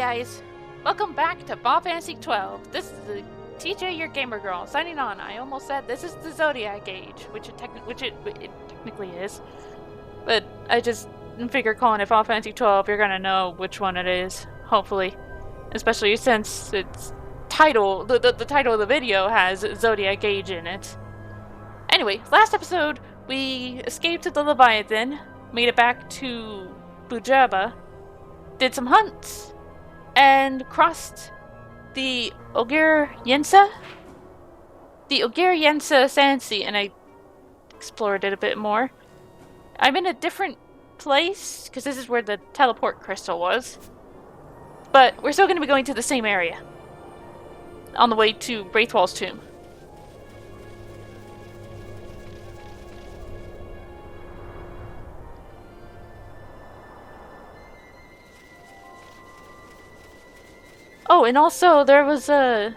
guys, welcome back to Final Fantasy 12. This is the TJ, your gamer girl, signing on. I almost said this is the Zodiac Age, which it technically is, but I just figure calling it Final Fantasy 12, you're gonna know which one it is, hopefully, especially since its title, the title of the video has Zodiac Age in it. Anyway, last episode we escaped to the Leviathan, made it back to Bujaba, did some hunts, and crossed the Ogir-Yensa Sandsea, and I explored it a bit more. I'm in a different place, because this is where the teleport crystal was, but we're still going to be going to the same area, on the way to Raithwall's tomb. Oh, and also there was a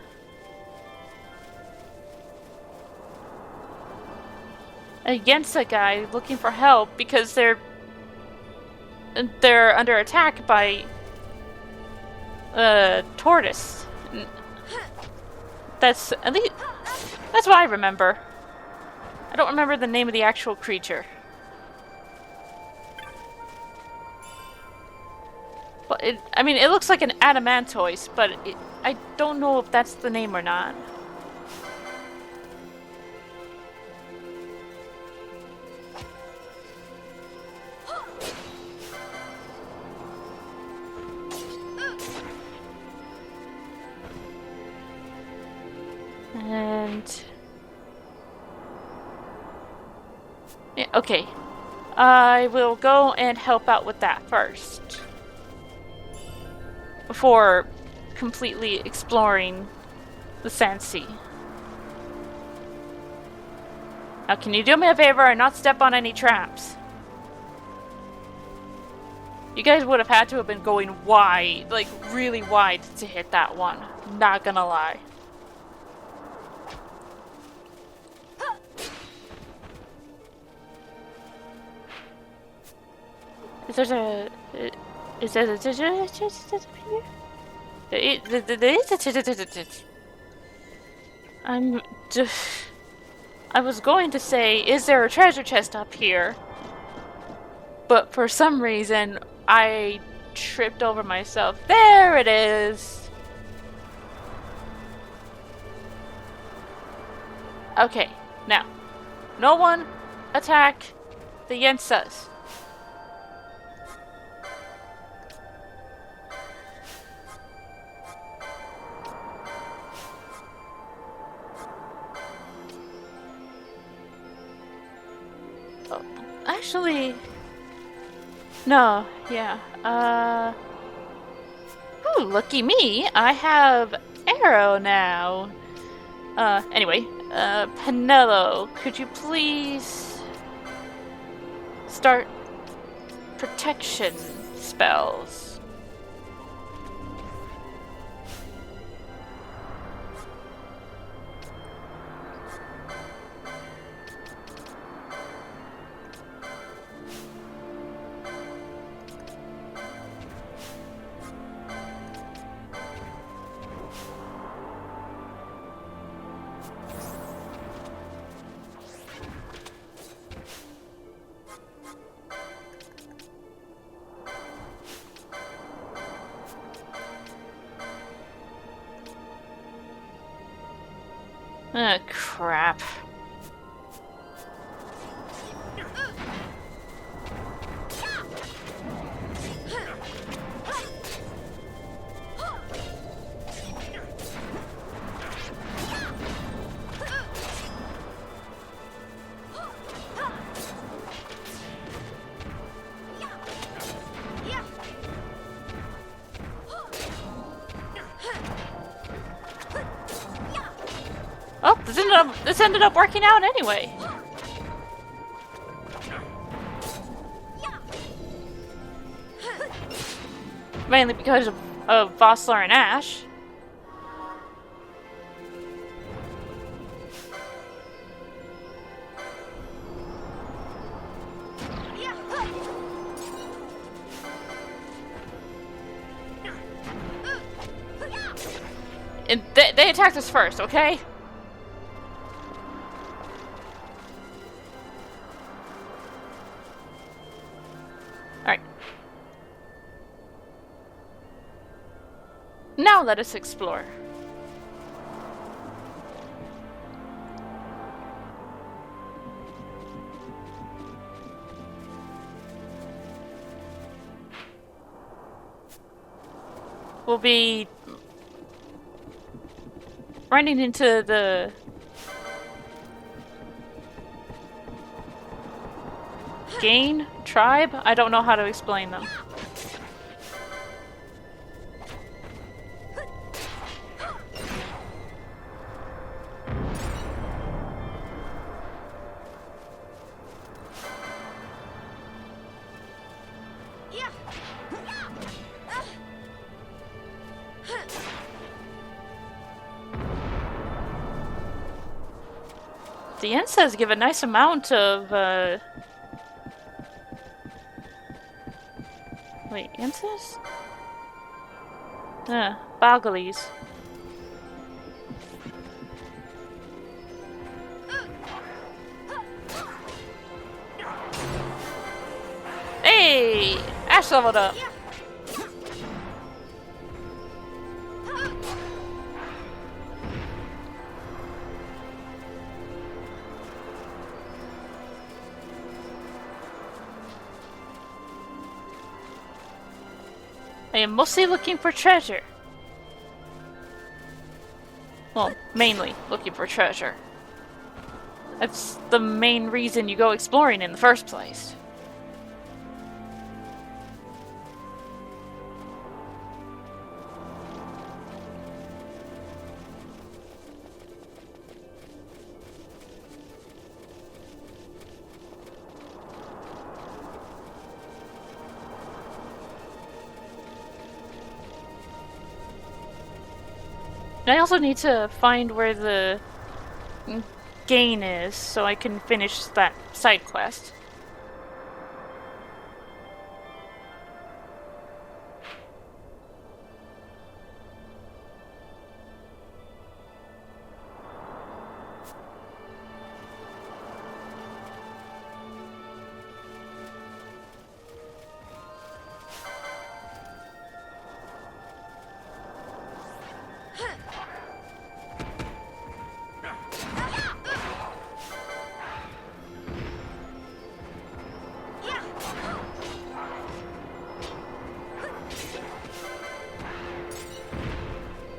Yensa guy looking for help because they're under attack by tortoise. That's at least that's what I remember. I don't remember the name of the actual creature. Well, it looks like an adamantoise, but I don't know if that's the name or not. And yeah, okay, I will go and help out with that first, before completely exploring the Sandsea. Now, can you do me a favor and not step on any traps? You guys would have had to have been going wide, like really wide, to hit that one. Not gonna lie. I was going to say, is there a treasure chest up here? But for some reason, I tripped over myself. There it is! Okay, now, no one attack the Yensas. Actually, no, yeah, ooh, lucky me, I have arrow now. Anyway, Penelo, could you please start protection spells? Oh, crap. Oh, this ended up working out anyway. Mainly because of Vossler and Ash. And they attacked us first, okay? Alright. Now let us explore. We'll be running into the Gain tribe? I don't know how to explain them. The incense give a nice amount of, Wait, incense? Boggles. Hey! Ash leveled up! I am mostly looking for treasure. Well, mainly looking for treasure. That's the main reason you go exploring in the first place. I also need to find where the gain is so I can finish that side quest.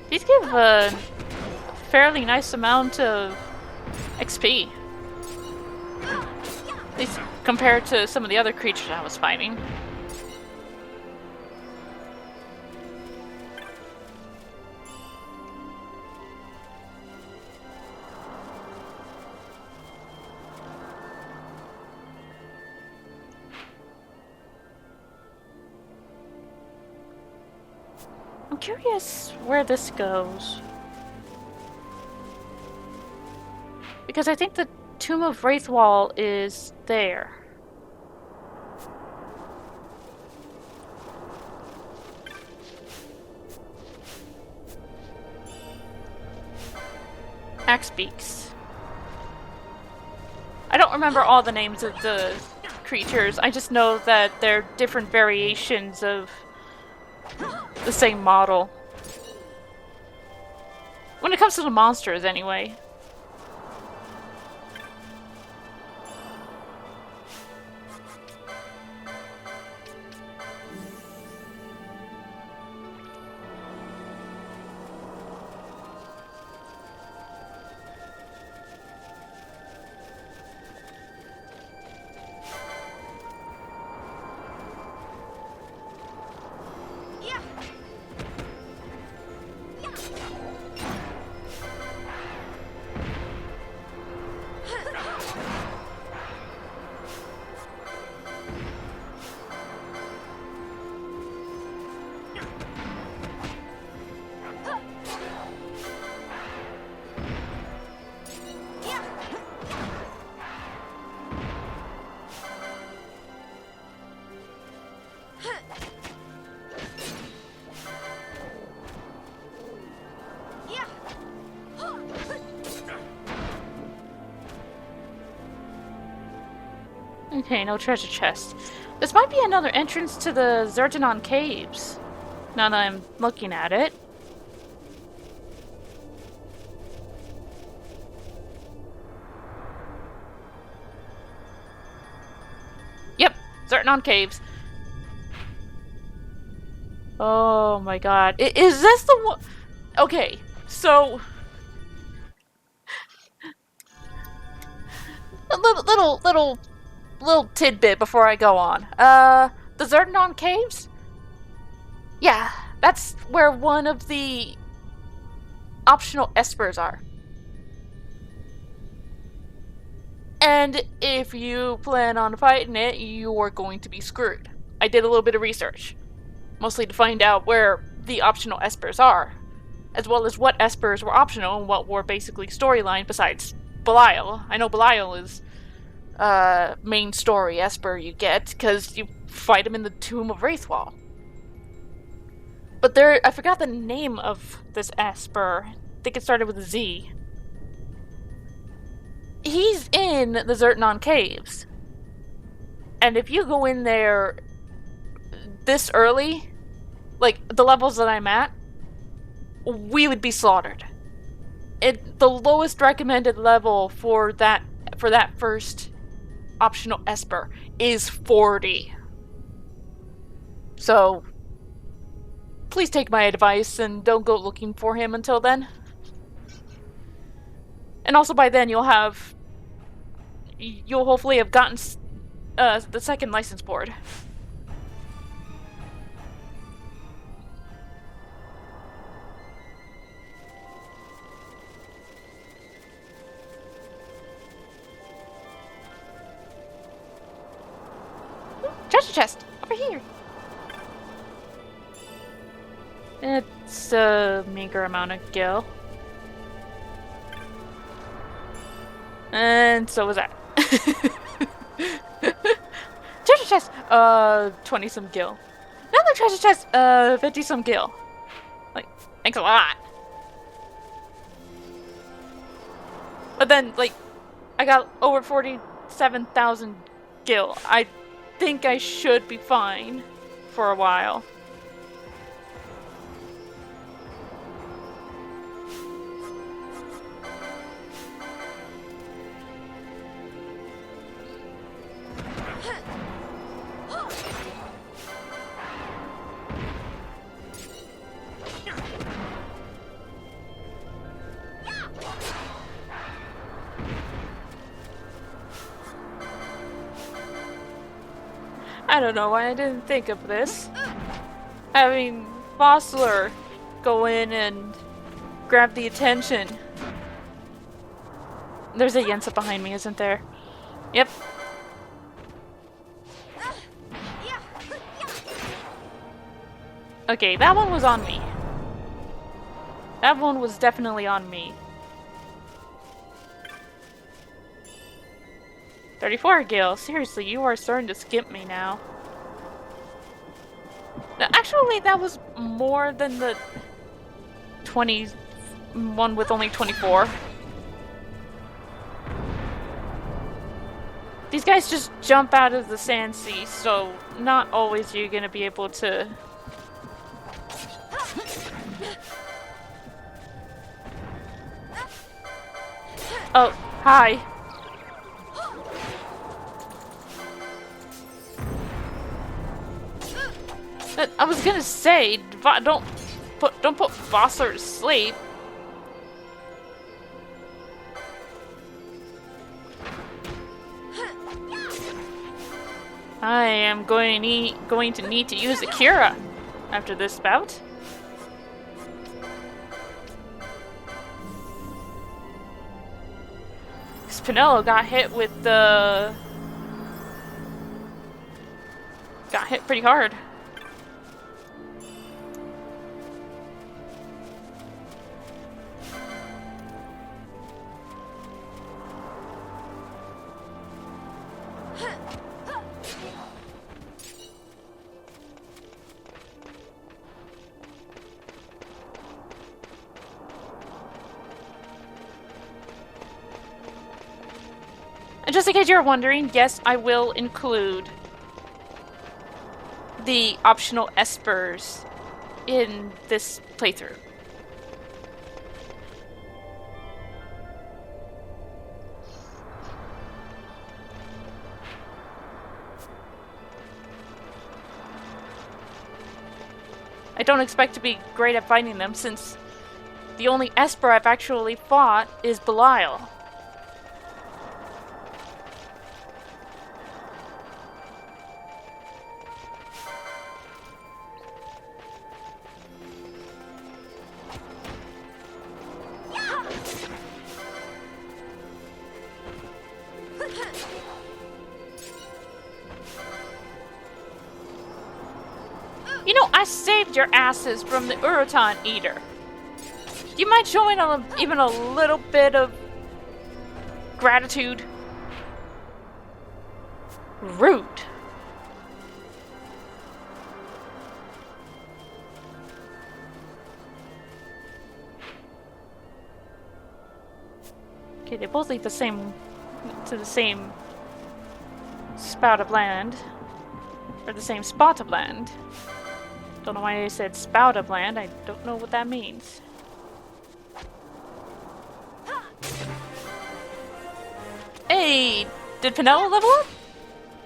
These give a fairly nice amount of XP. At least compared to some of the other creatures I was fighting. I'm curious where this goes. Because I think the Tomb of Raithwall is there. Axe Beaks. I don't remember all the names of the creatures, I just know that they're different variations of the same model. When it comes to the monsters, anyway. Okay, no treasure chest. This might be another entrance to the Zertanon caves, now that I'm looking at it. Yep, Zertanon caves. Oh my god. Is this the one? Okay, so... A little tidbit before I go on. The Zertanon caves? Yeah, that's where one of the optional espers are. And if you plan on fighting it, you are going to be screwed. I did a little bit of research, mostly to find out where the optional espers are, as well as what espers were optional and what were basically storyline besides Belial. I know Belial is main story esper you get, because you fight him in the Tomb of Raithwall. But I forgot the name of this esper. I think it started with a Z. He's in the Zertanon caves. And if you go in there this early, like the levels that I'm at, we would be slaughtered. The lowest recommended level for that first optional esper is 40. So please take my advice and don't go looking for him until then. And also by then you'll hopefully have gotten the second license board. Treasure chest! Over here! It's a meager amount of gil. And so was that. Treasure chest! 20 some gil. Another treasure chest! 50 some gil. Like, thanks a lot. But then, like, I got over 47,000 gil. I think I should be fine for a while. I don't know why I didn't think of this. Having Vossler go in and grab the attention. There's a Yensa behind me, isn't there? Yep. Okay, that one was on me. That one was definitely on me. 34 gil. Seriously, you are starting to skimp me now. No, actually, that was more than the 21 with only 24. These guys just jump out of the sand sea, so not always you're gonna be able to... Oh, hi. I was gonna say, don't put Vossler to sleep. I am going to need to use Akira after this bout. Because Penelo got hit pretty hard. just in case you're wondering, yes, I will include the optional espers in this playthrough. I don't expect to be great at fighting them, since the only Esper I've actually fought is Belial. You know, I saved your asses from the Urutan Eater. Do you mind showing even a little bit of gratitude? Rude. Okay, they both lead to the same spout of land, or the same spot of land. Don't know why I said spout of land. I don't know what that means. Hey, did Penelo level up?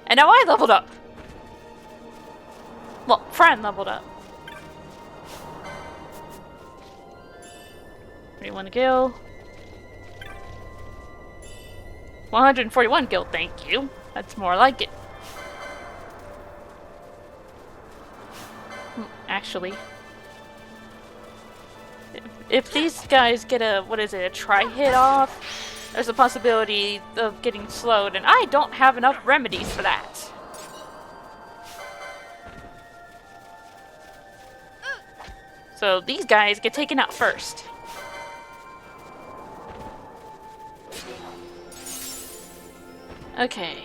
And now I leveled up. Well, Fran leveled up. 31 gil. 141 gil, thank you. That's more like it. Actually, if these guys get a, a tri-hit off, there's a possibility of getting slowed, and I don't have enough remedies for that. So these guys get taken out first. Okay.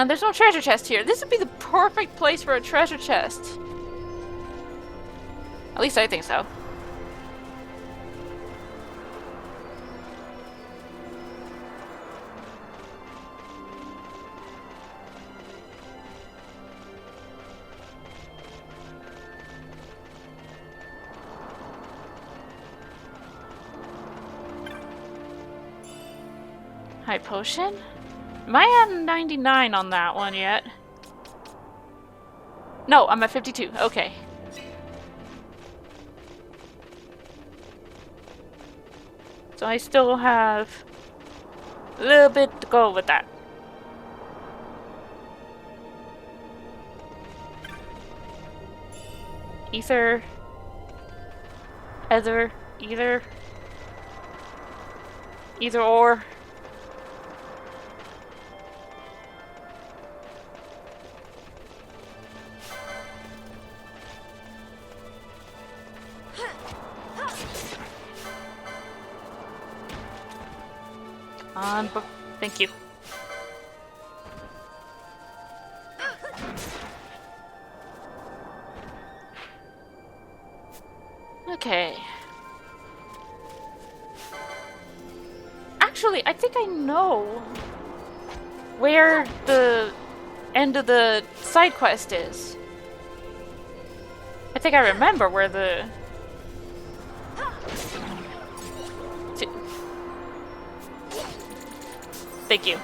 There's no treasure chest here. This would be the perfect place for a treasure chest. At least I think so. High potion? Am I at 99 on that one yet? No, I'm at 52. Okay. So I still have a little bit to go with that. Either or. Thank you. Okay. Actually, I think I know where the end of the side quest is. I think I remember where the... Thank you.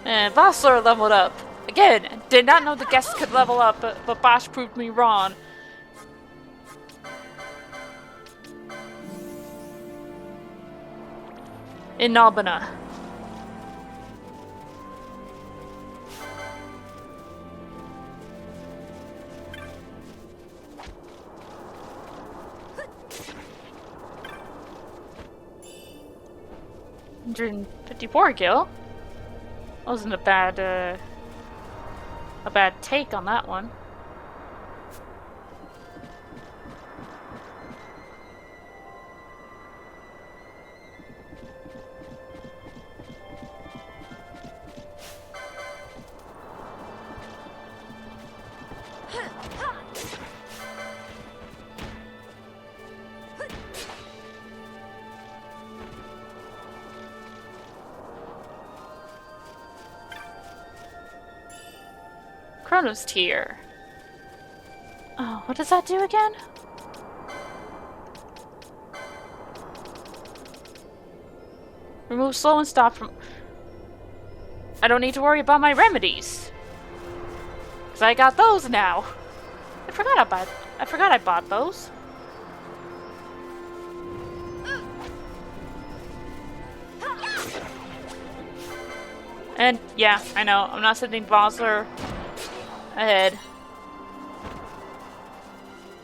And Vossler leveled up. Again, did not know the guests could level up, but Bosch proved me wrong. In Nobina. $154 gil. Wasn't a bad take on that one. bonus tier. Oh, what does that do again? Remove slow and stop from... I don't need to worry about my remedies. Because I got those now. I forgot I bought those. And yeah, I know, I'm not sending Vossler ahead.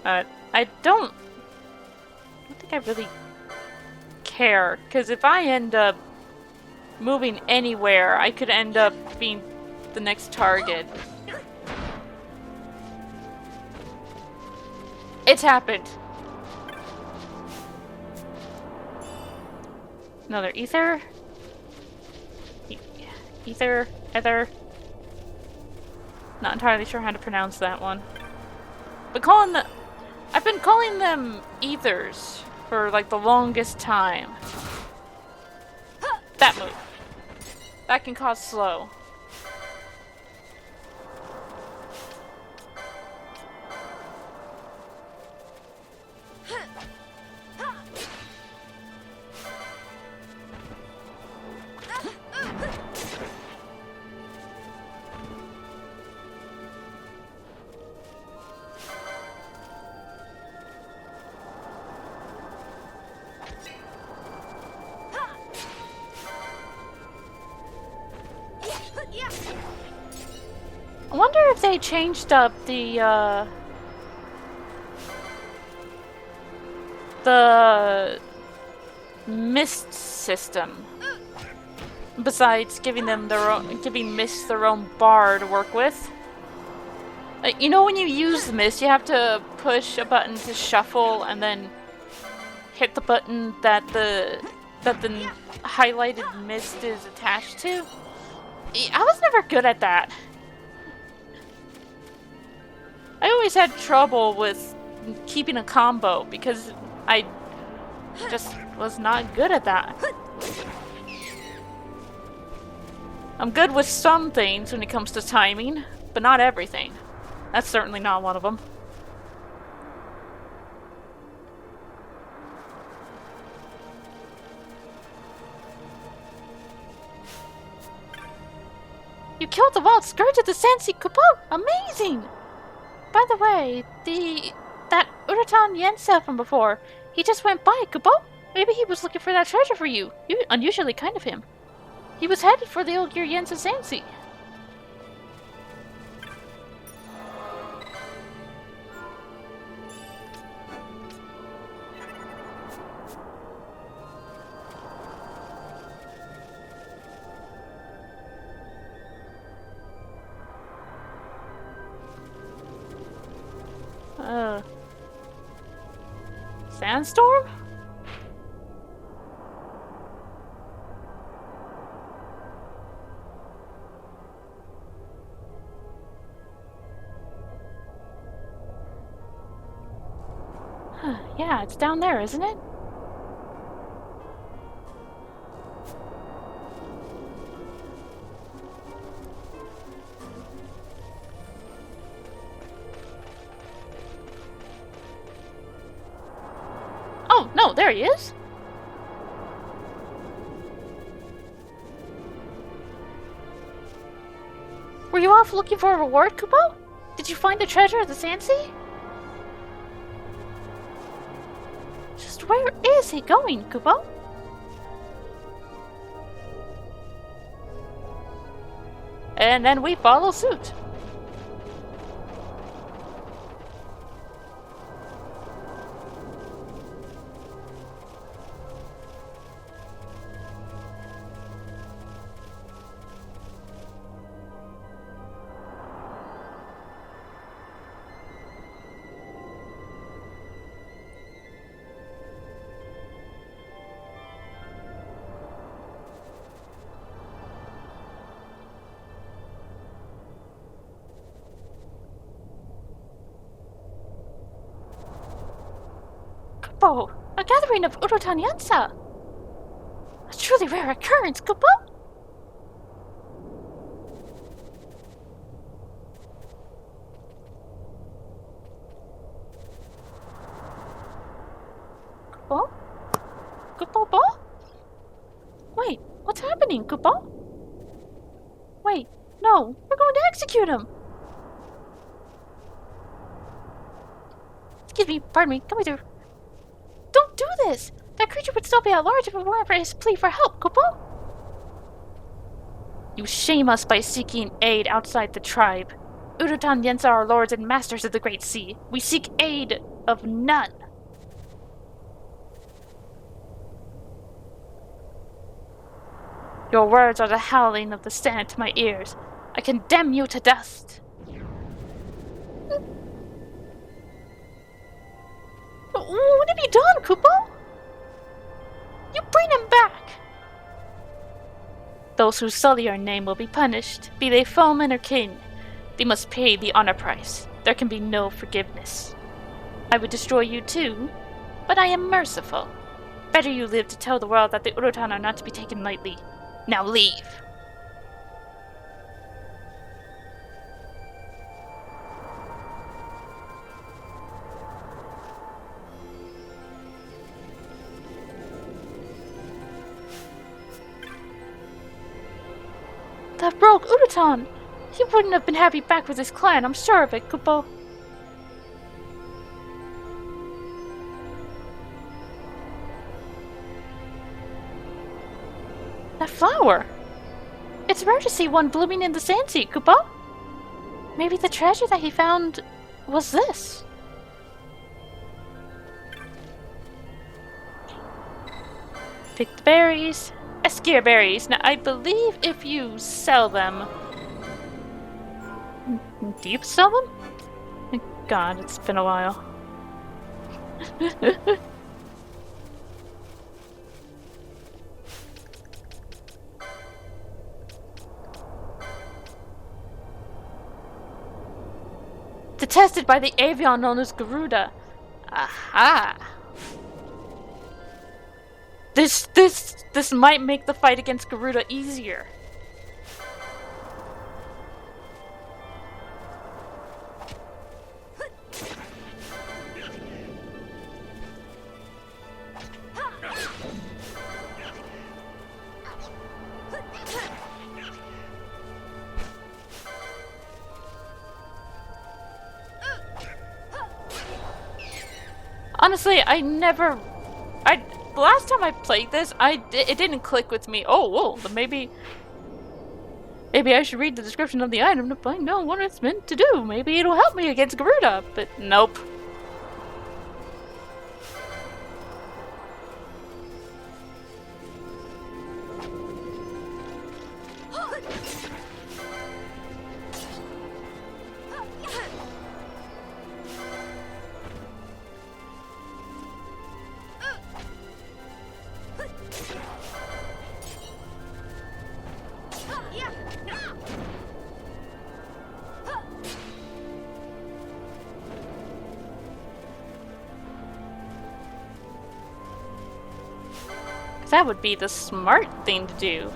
I don't think I really care, because if I end up moving anywhere, I could end up being the next target. It's happened. Another ether? Ether. Not entirely sure how to pronounce that one. But I've been calling them ethers for like the longest time. That move. That can cause slow. I wonder if they changed up the mist system. Besides giving mist their own bar to work with. You know, when you use the mist, you have to push a button to shuffle and then hit the button that the highlighted mist is attached to. I was never good at that. I always had trouble with keeping a combo because I just was not good at that. I'm good with some things when it comes to timing, but not everything. That's certainly not one of them. You killed the wild scourge of the Sansi Kupo! Amazing! By the way, that Uratan Yensa from before, he just went by, Kupo? Maybe he was looking for that treasure for you. Unusually kind of him. He was headed for the old Yensa Sansi. Sandstorm? Yeah, it's down there, isn't it? Oh, no, there he is. Were you off looking for a reward, Kupo? Did you find the treasure of the Sansi? Just where is he going, Kupo? And then we follow suit. Kupo, a gathering of Urotan Yansa. A truly rare occurrence, Kupo. Kupo? Kupo? Wait, what's happening, Kupo? Wait, no, we're going to execute him! Excuse me, pardon me, come through. Don't do this! That creature would still be at large if it weren't for his plea for help, Kupo! You shame us by seeking aid outside the tribe. Urutan Yens are our lords and masters of the Great Sea. We seek aid of none. Your words are the howling of the sand to my ears. I condemn you to dust. What have you done, Kupo? You bring him back! Those who sully your name will be punished, be they foeman or kin. They must pay the honor price. There can be no forgiveness. I would destroy you too, but I am merciful. Better you live to tell the world that the Urutan are not to be taken lightly. Now leave. That rogue Urutan! He wouldn't have been happy back with his clan, I'm sure of it, Kupo. That flower! It's rare to see one blooming in the sand sea, Kupo. Maybe the treasure that he found was this. Pick the berries. Esquire berries. Now, I believe if you sell them... Do you sell them? Thank God, it's been a while. Detested by the avian known as Garuda. Aha! This might make the fight against Garuda easier. Honestly, the last time I played this, it didn't click with me. Oh, whoa, but maybe I should read the description of the item to find out what it's meant to do. Maybe it'll help me against Garuda, but nope. That would be the smart thing to do.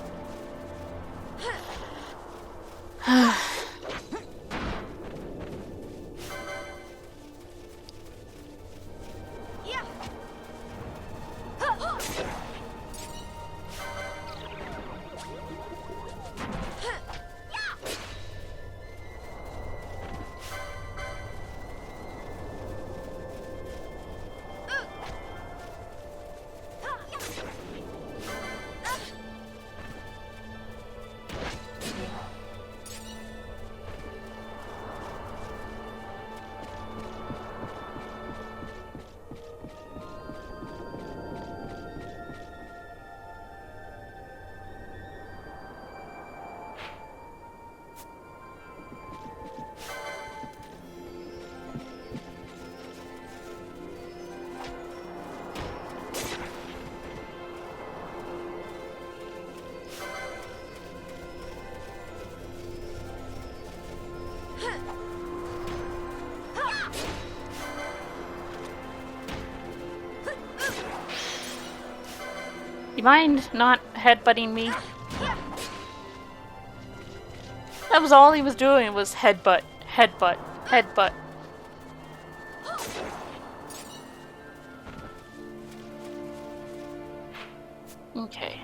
You mind not headbutting me? That was all he was doing, was headbutt, headbutt, headbutt. Okay.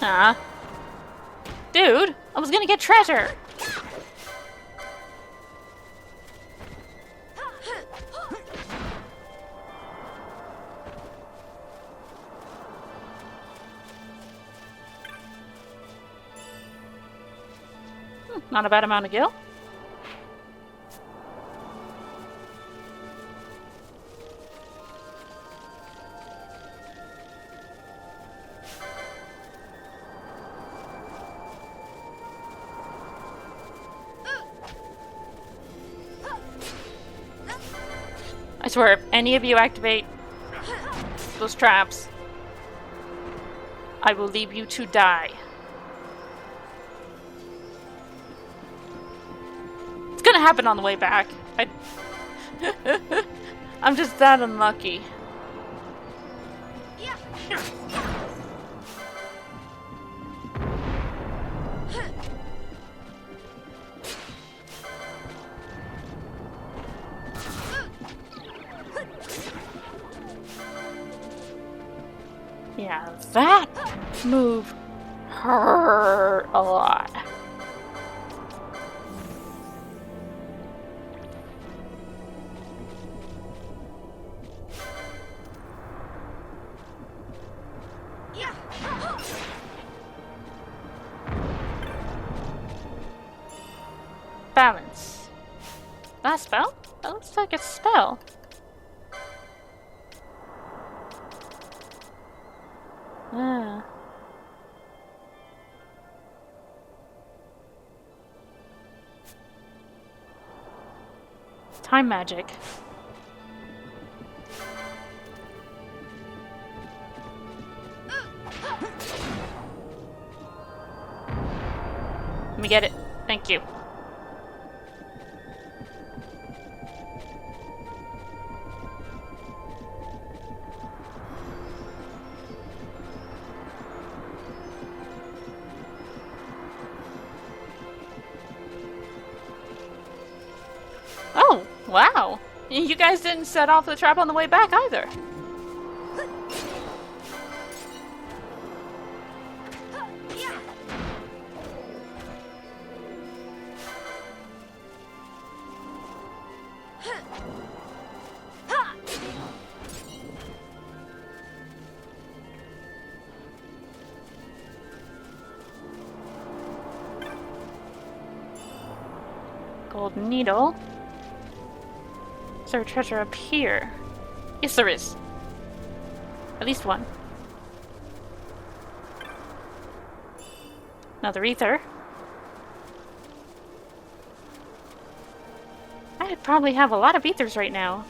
Ah. Dude, I was gonna get treasure! Not a bad amount of gil. I swear, if any of you activate those traps, I will leave you to die. It's gonna happen on the way back. I'm just that unlucky. Yeah, that move hurt a lot. Balance. That spell? That looks like a spell. Ah. Time magic. Let me get it. Thank you. Oh, wow. You guys didn't set off the trap on the way back either. Gold needle. Is there a treasure up here? Yes, there is. At least one. Another ether. I'd probably have a lot of ethers right now.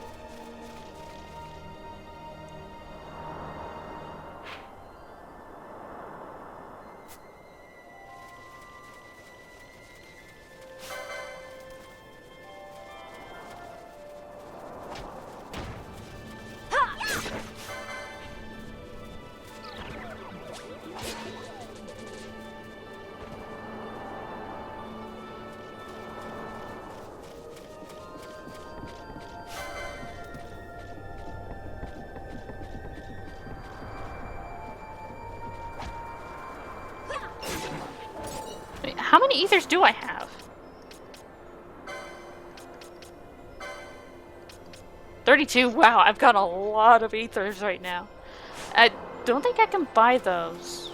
Wait, how many ethers do I have? 32. Wow, I've got a lot of ethers right now. I don't think I can buy those.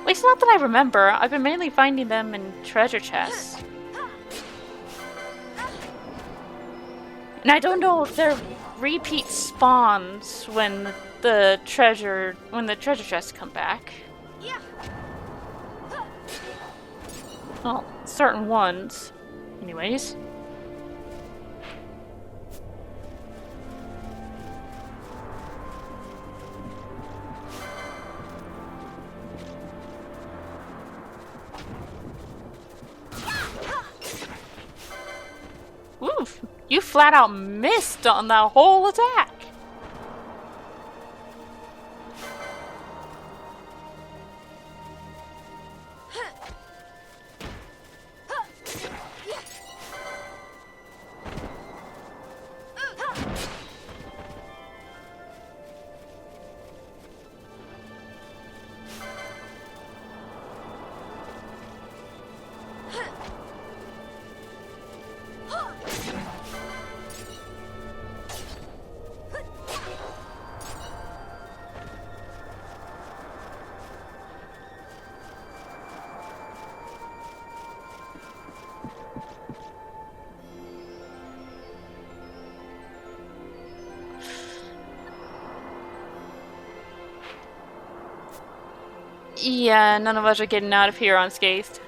At least not that I remember. I've been mainly finding them in treasure chests. And I don't know if they're repeat spawns when the treasure chests come back. Well, certain ones. Anyways. Oof, you flat out missed on that whole attack. Yeah, none of us are getting out of here unscathed.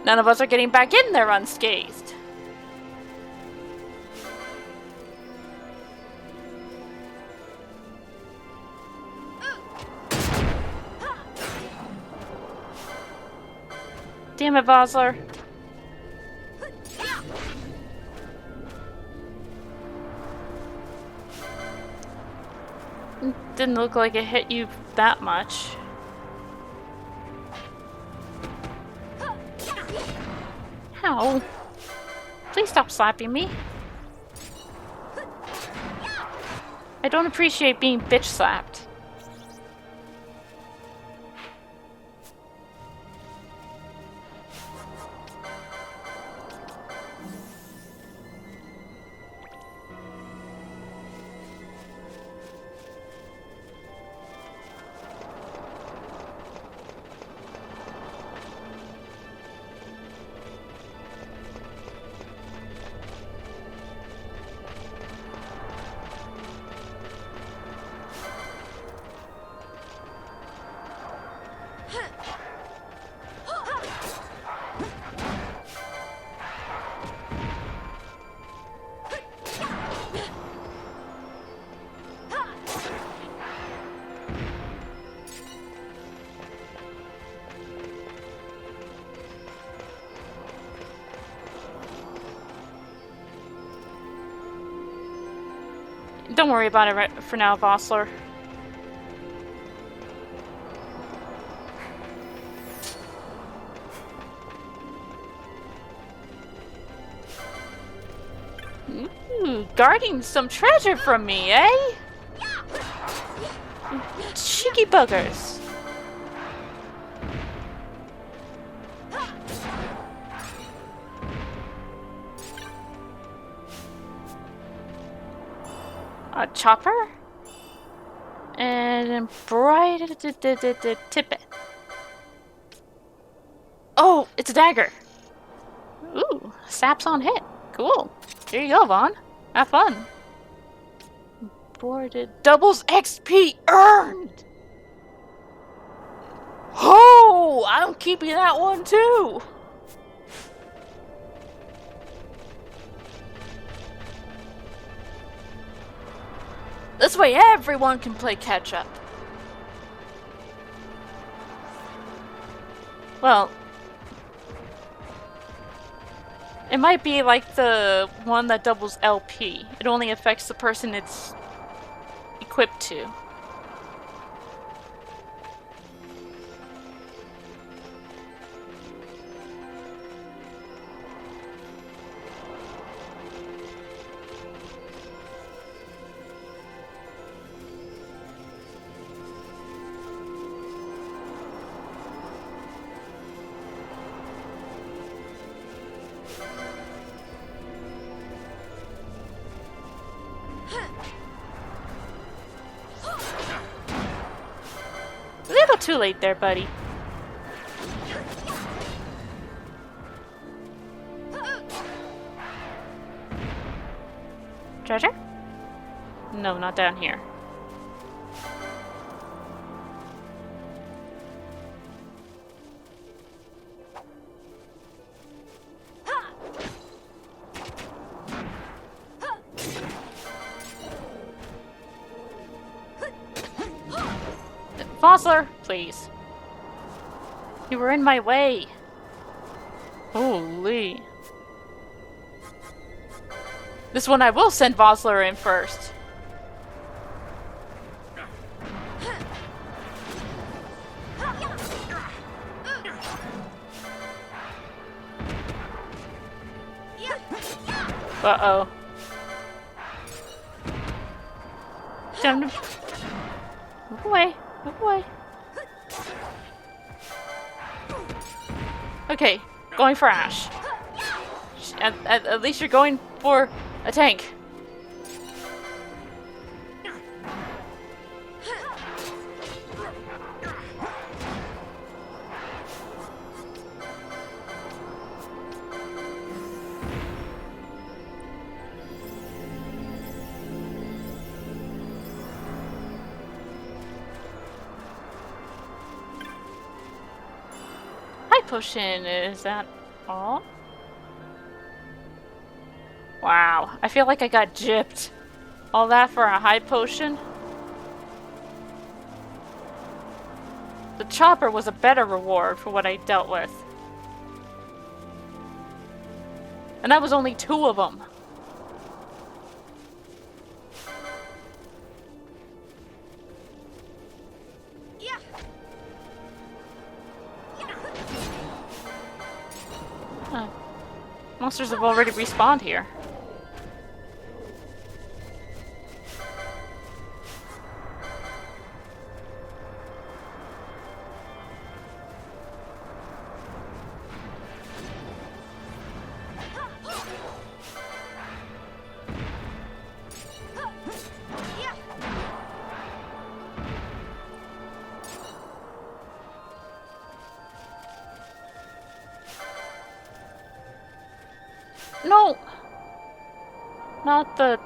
None of us are getting back in there unscathed. Damn it, Vosler. Didn't look like it hit you that much. Ow. Please stop slapping me. I don't appreciate being bitch slapped. Don't worry about it right for now, Vossler. Ooh, guarding some treasure from me, eh? Cheeky buggers. A chopper? And bright tippet. Oh, it's a dagger. Ooh, saps on hit. Cool. There you go, Vaughn. Have fun. Boarded. Doubles XP earned! Oh! I'm keeping that one too! This way everyone can play catch up. Well, it might be like the one that doubles LP. It only affects the person it's equipped to. A little too late there, buddy. Treasure? No, not down here. Vossler, please. You were in my way. Holy. This one I will send Vossler in first. Uh-oh. Move away. Move away. Okay, going for Ash. At least you're going for a tank. Potion, is that all? Wow, I feel like I got gypped. All that for a high potion? The chopper was a better reward for what I dealt with. And that was only 2 of them. Monsters have already respawned here. No! Not the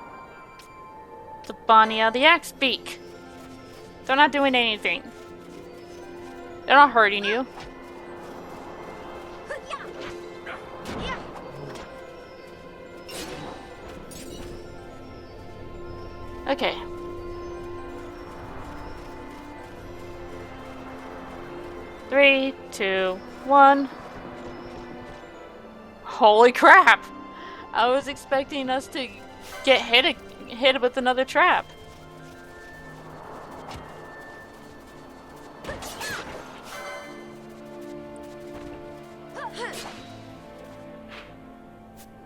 Bonnia, the axe beak. They're not doing anything. They're not hurting you. Okay. Three, two, one. Holy crap! I was expecting us to get hit with another trap.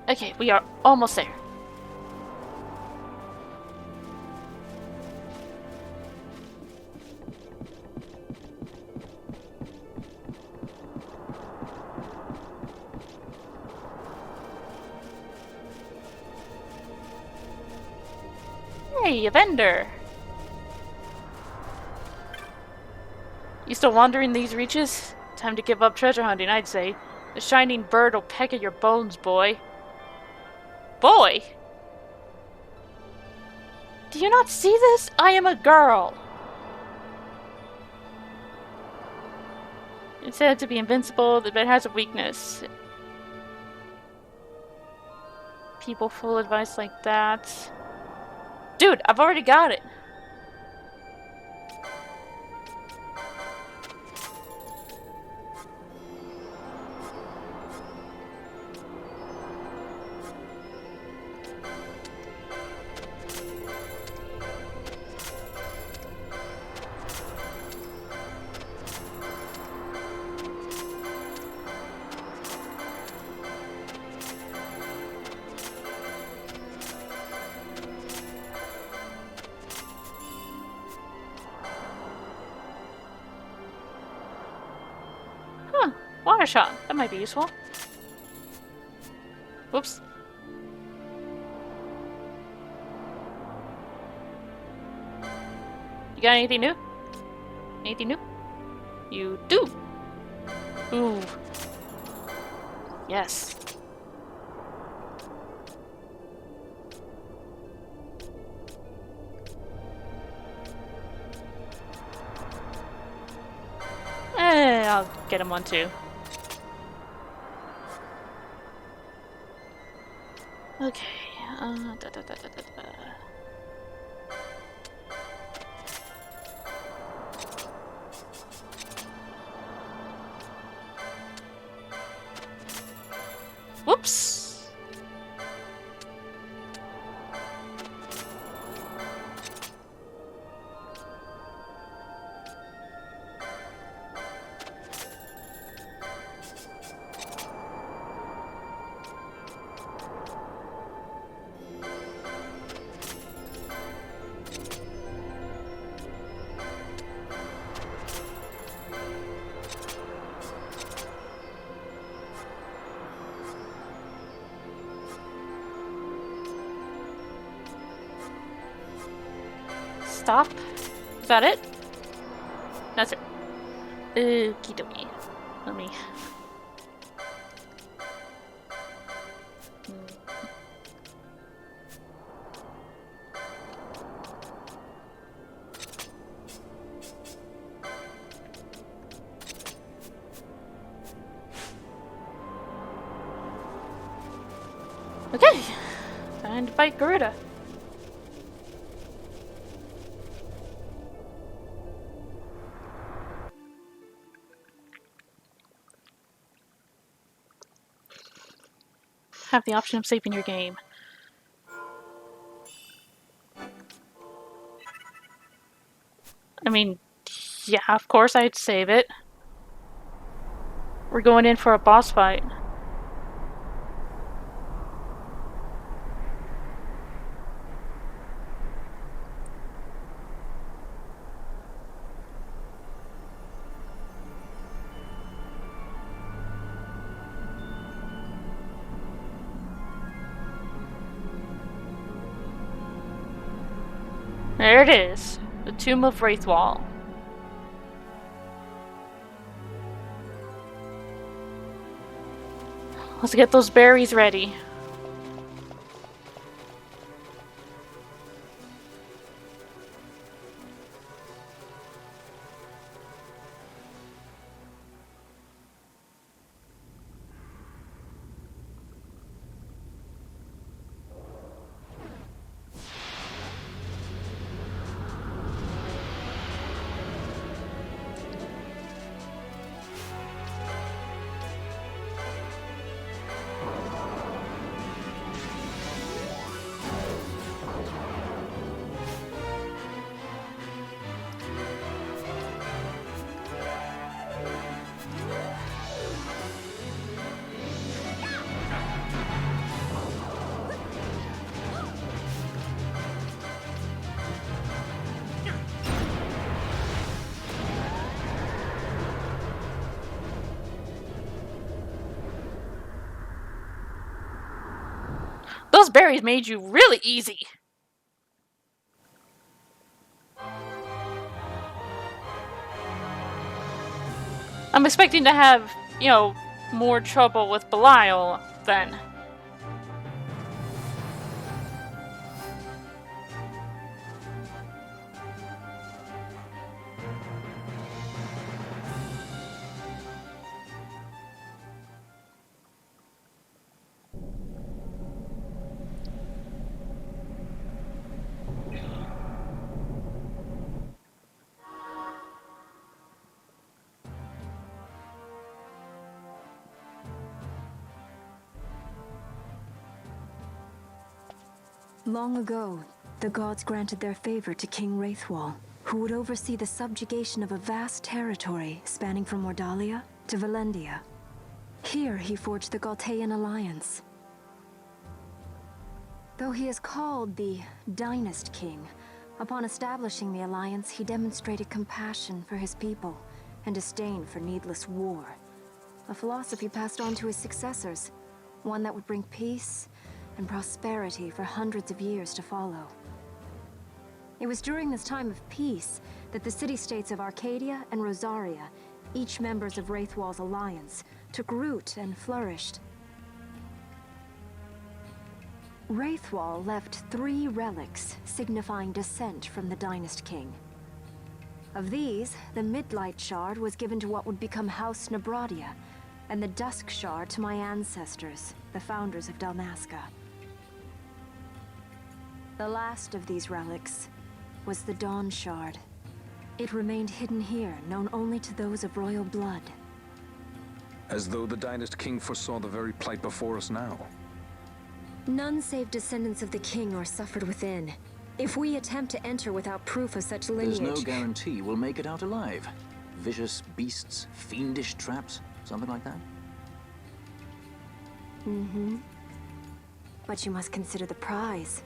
Okay, we are almost there. Hey, a vendor! You still wandering these reaches? Time to give up treasure hunting, I'd say. The shining bird will peck at your bones, boy. Boy? Do you not see this? I am a girl! It's said to be invincible, but it has a weakness. People full advice like that. Dude, I've already got it! Water shot. That might be useful. Whoops. You got anything new? Anything new? You do! Ooh. Yes. I'll get him one too. Okay, Whoops! Stop. Is that it? That's it. Okie dokie. Let me. Okay. Time to fight Garuda. Have the option of saving your game. I mean, yeah, of course I'd save it. We're going in for a boss fight. There it is. The Tomb of Raithwall. Let's get those berries ready. Those berries made you really easy. I'm expecting to have, you know, more trouble with Belial then. Long ago, the gods granted their favor to King Raithwall, who would oversee the subjugation of a vast territory spanning from Mordalia to Valendia. Here he forged the Galtean alliance. Though he is called the Dynast King, upon establishing the alliance, he demonstrated compassion for his people and disdain for needless war. A philosophy passed on to his successors, one that would bring peace and prosperity for hundreds of years to follow. It was during this time of peace that the city-states of Arcadia and Rosaria, each members of Raithwall's alliance, took root and flourished. Raithwall left 3 relics signifying descent from the Dynast King. Of these, the Midlight Shard was given to what would become House Nabradia, and the Dusk Shard to my ancestors, the founders of Dalmasca. The last of these relics was the Dawn Shard. It remained hidden here, known only to those of royal blood. As though the Dynast King foresaw the very plight before us now. None save descendants of the king are suffered within. If we attempt to enter without proof of such lineage... There's no guarantee we'll make it out alive. Vicious beasts, fiendish traps, something like that? Mm-hmm. But you must consider the prize.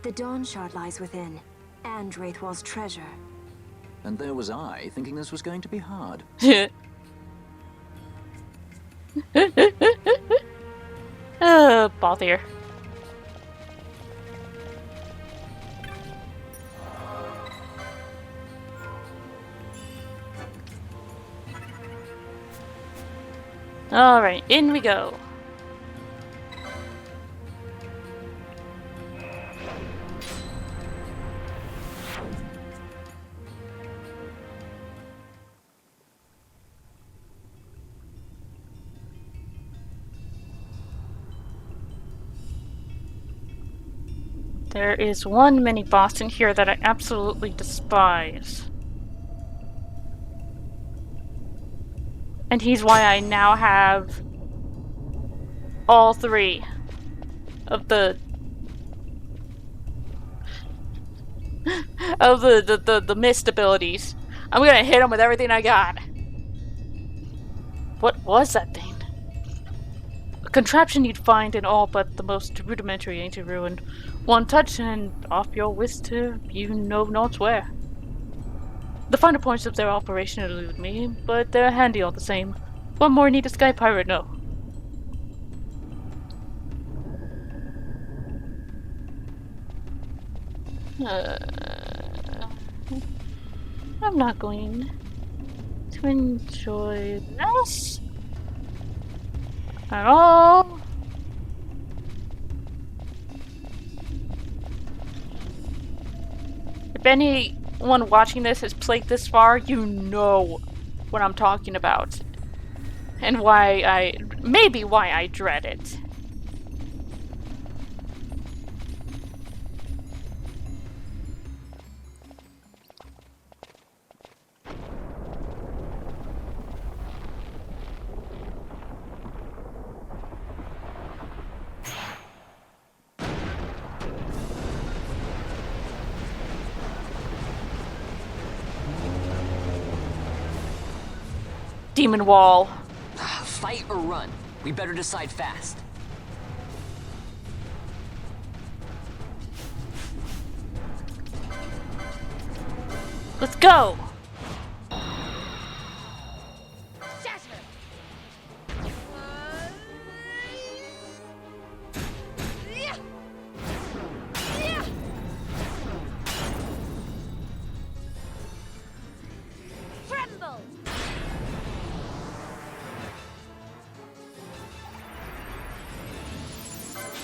The Dawn Shard lies within, and Raithwall's treasure. And there was I, thinking this was going to be hard. Bother. Alright, in we go. There is one mini-boss in here that I absolutely despise. And he's why I now have all 3 of the the mist abilities. I'm gonna hit him with everything I got. What was that thing? A contraption you'd find in all but the most rudimentary ancient ruin. One touch and off your whisk to you know not where. The finer points of their operation elude me, but they're handy all the same. What more need a sky pirate know? I'm not going to enjoy this at all. If anyone watching this has played this far, you know what I'm talking about. And maybe why I dread it. Demon wall. Fight or run? We better decide fast. Let's go!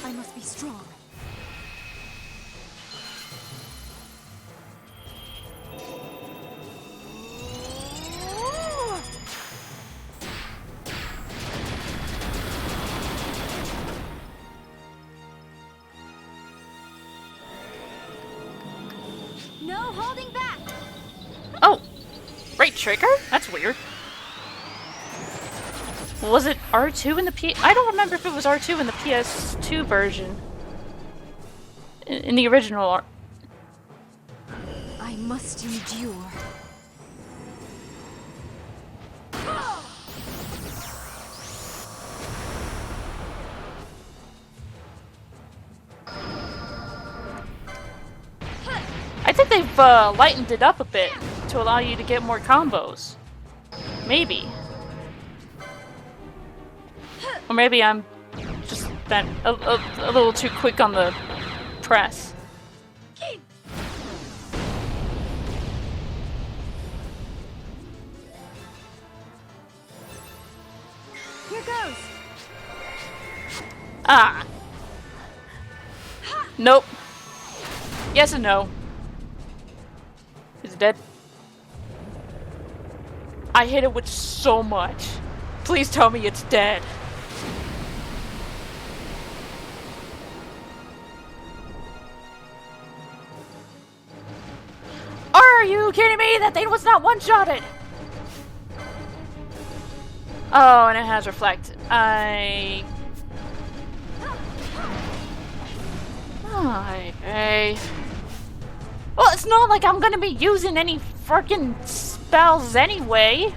I must be strong. No holding back. Oh, right trigger? That's weird. Was it R2 in the I don't remember if it was R2 in the PS2 version. in the original art. I must endure. I think they've lightened it up a bit to allow you to get more combos. Maybe. Or maybe I'm just that a little too quick on the press. Here goes. Ah. Nope. Yes and no. Is it dead? I hit it with so much. Please tell me it's dead. Are you kidding me? That thing was not one-shotted! Oh, and it has reflect. Okay. Well, it's not like I'm gonna be using any freaking spells anyway.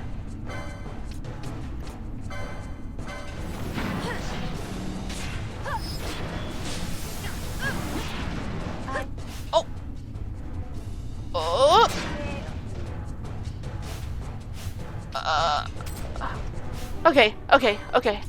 Oh. Oh. Okay, okay, okay.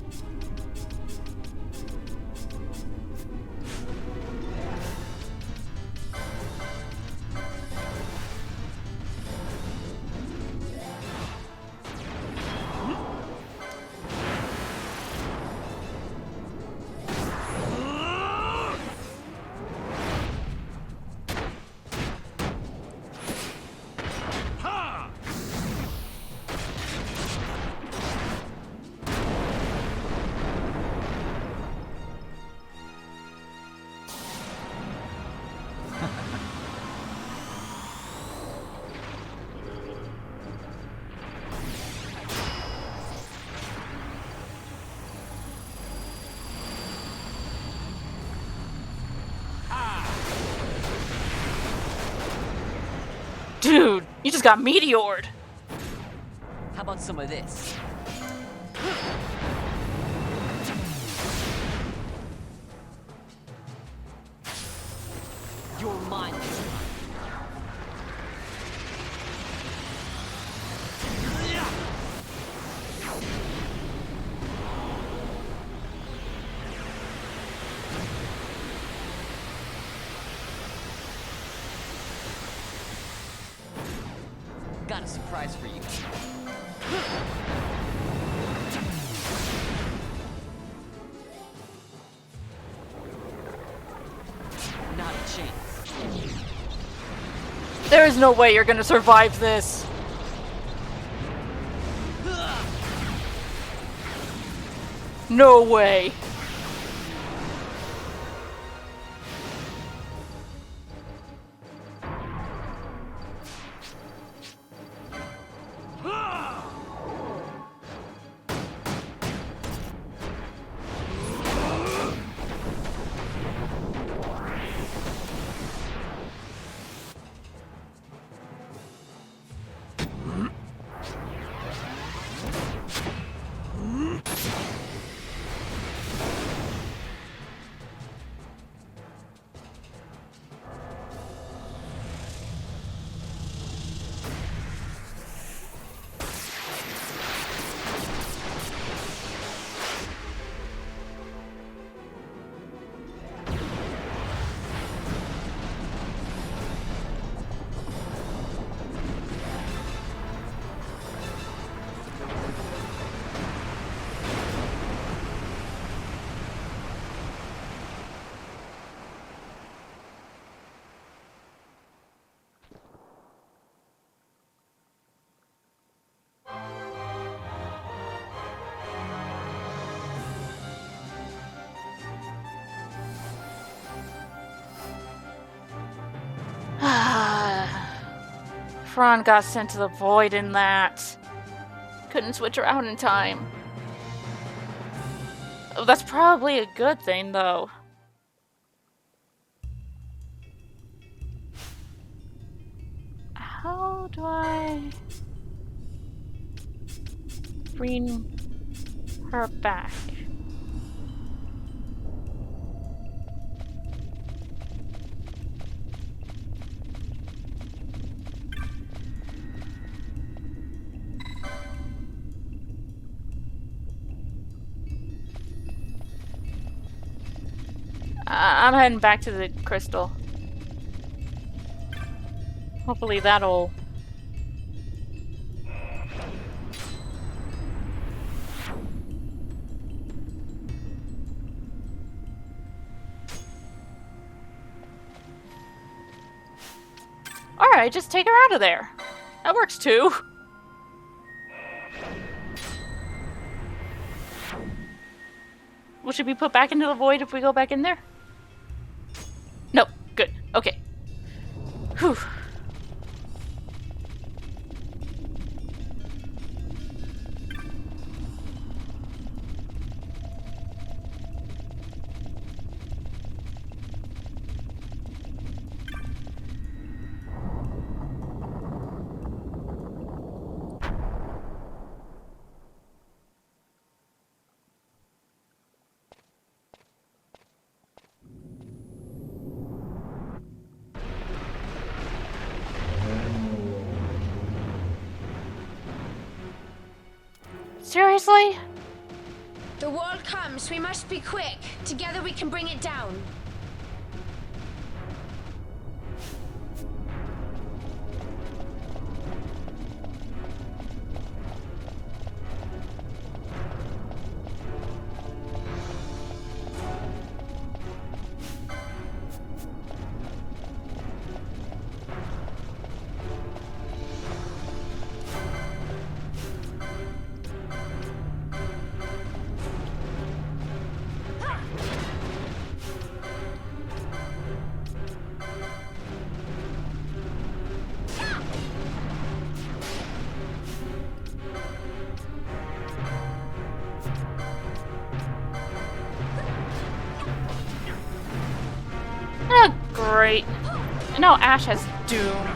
Dude, you just got meteored. How about some of this? You're mine. Got a surprise for you. Not a chance. There is no way you're gonna survive this. No way. Fran got sent to the void in that. Couldn't switch around in time. Oh, that's probably a good thing, though. how do I bring her back? I'm heading back to the crystal. Hopefully that'll... Alright, just take her out of there. That works too. Will she be put back into the void if we go back in there? Nope. Good. Okay. Whew. Seriously? The wall comes. We must be quick. Together we can bring it down. Oh, great. And now Ash has Doom.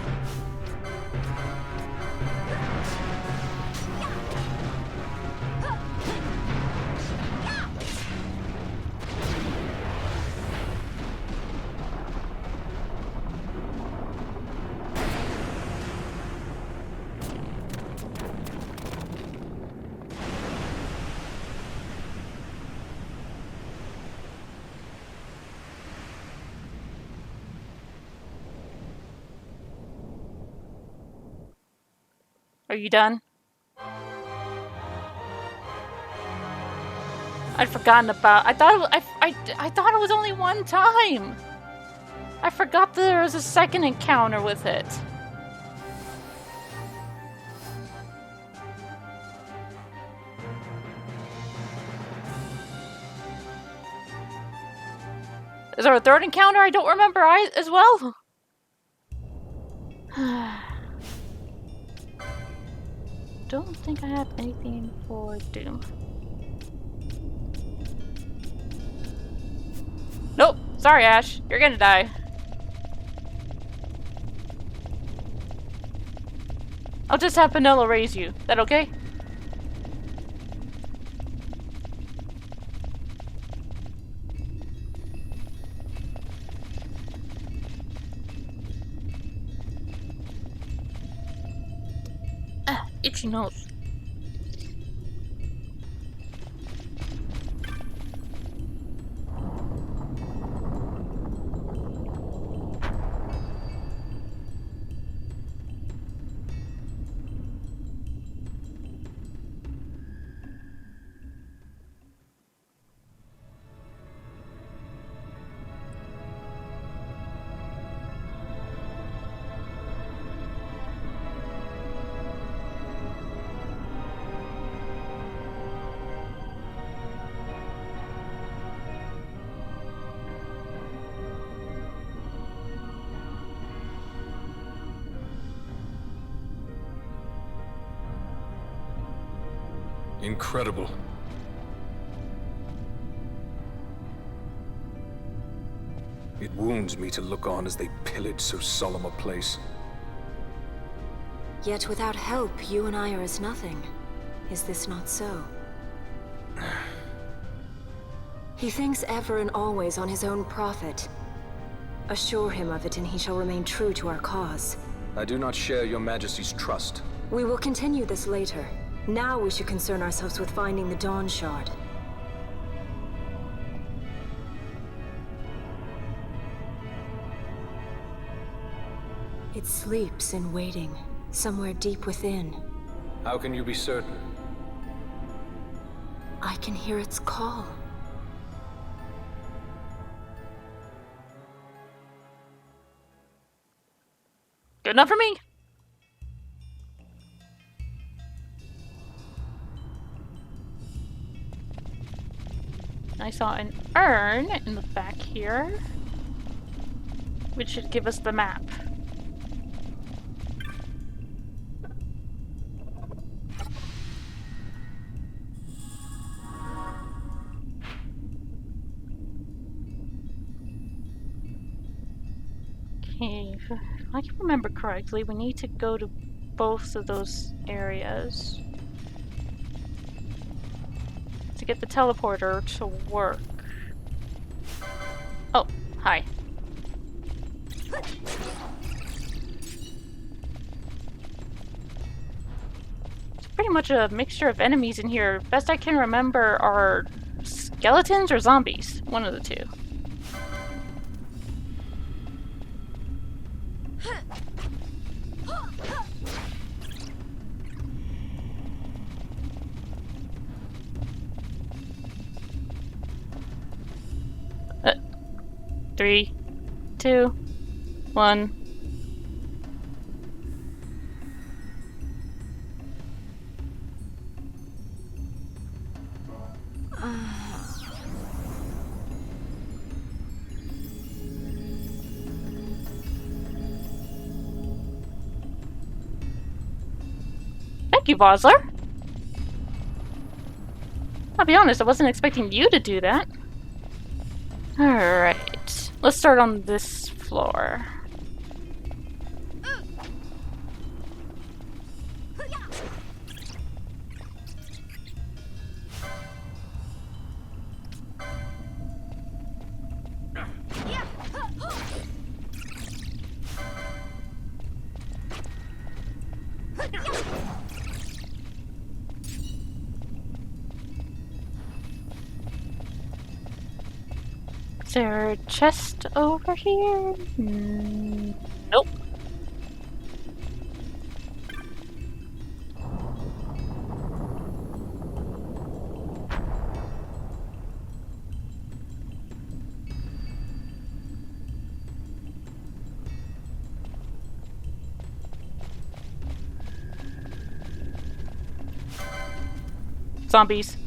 Are you done? I'd forgotten about. I thought it was only one time. I forgot that there was a second encounter with it. Is there a third encounter I don't remember as well? Don't think I have anything for Doom. Nope. Sorry, Ash. You're gonna die. I'll just have Penelo raise you. That okay? Itchy nose. Incredible. It wounds me to look on as they pillage so solemn a place. Yet without help, you and I are as nothing. Is this not so? He thinks ever and always on his own profit. Assure him of it and he shall remain true to our cause. I do not share your majesty's trust. We will continue this later. Now we should concern ourselves with finding the Dawn Shard. It sleeps in waiting, somewhere deep within. How can you be certain? I can hear its call. Good enough for me. I saw an urn in the back here, which should give us the map. Okay, if I can remember correctly, we need to go to both of those areas to get the teleporter to work. Oh, hi. It's pretty much a mixture of enemies in here. Best I can remember are skeletons or zombies. One of the two. Three, two, one. Thank you, Vosler. I'll be honest, I wasn't expecting you to do that. Alright. Let's start on this floor. Is there a chest over here? Nope. Zombies.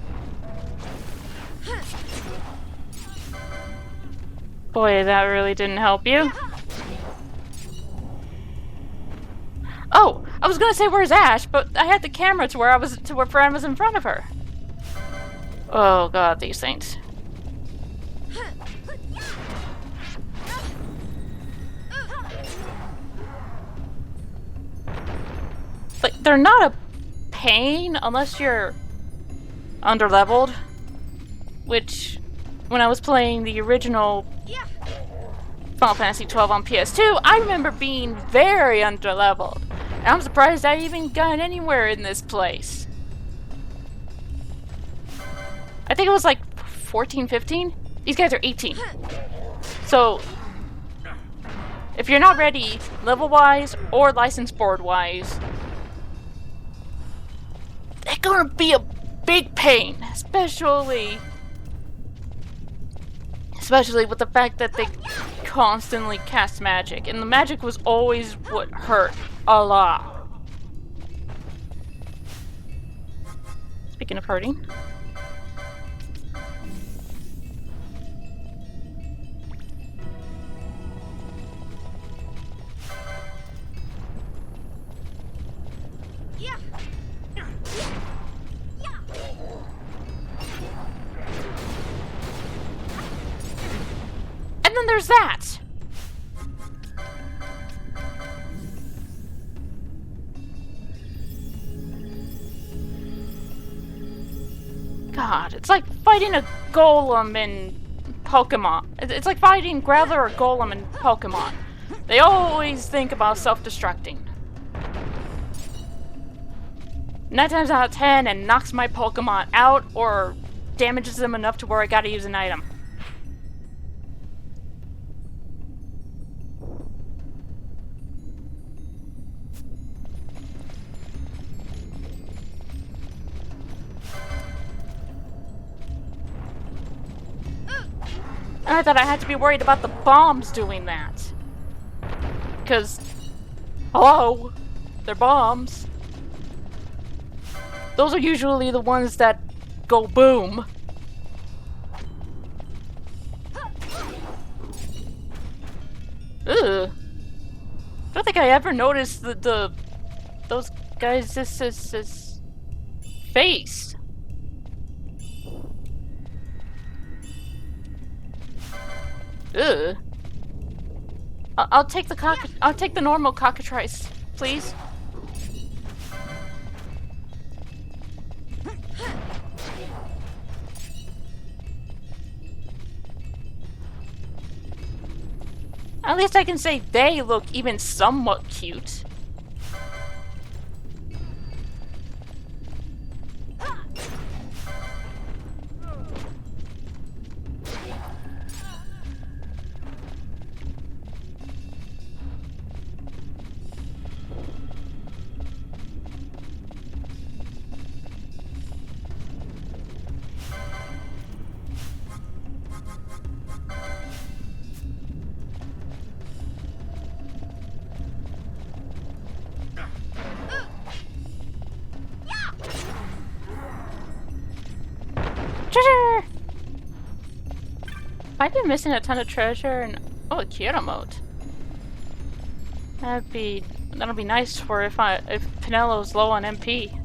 Boy, that really didn't help you. Oh, I was gonna say where's Ash, but I had the camera to where Fran was in front of her. Oh god, these things. Like, they're not a pain unless you're underleveled, which when I was playing the original Final Fantasy XII on PS2, I remember being very underleveled. And I'm surprised I even got anywhere in this place. I think it was like 14, 15? These guys are 18. So, if you're not ready, level-wise or license board-wise, they're gonna be a big pain, especially with the fact that they constantly cast magic, and the magic was always what hurt a lot. Speaking of hurting. And then there's that! God, it's like fighting a golem in Pokemon. It's like fighting Graveler or Golem in Pokemon. They always think about self-destructing. 9 times out of 10, and knocks my Pokemon out or damages them enough to where I gotta use an item. I thought I had to be worried about the bombs doing that. Because, hello, they're bombs. Those are usually the ones that go boom. Ugh. I don't think I ever noticed those guys' this face. Ugh. I'll take the normal cockatrice, please. At least I can say they look even somewhat cute. Treasure! I've been missing a ton of treasure and a Kyoto mode. That'll be nice for if Penelo's low on MP.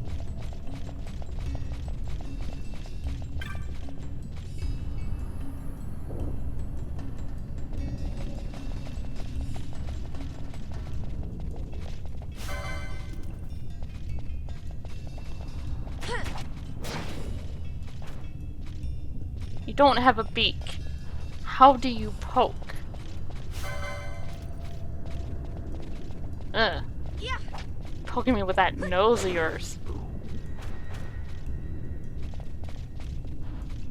You don't have a beak. How do you poke? Ugh. Poking me with that nose of yours.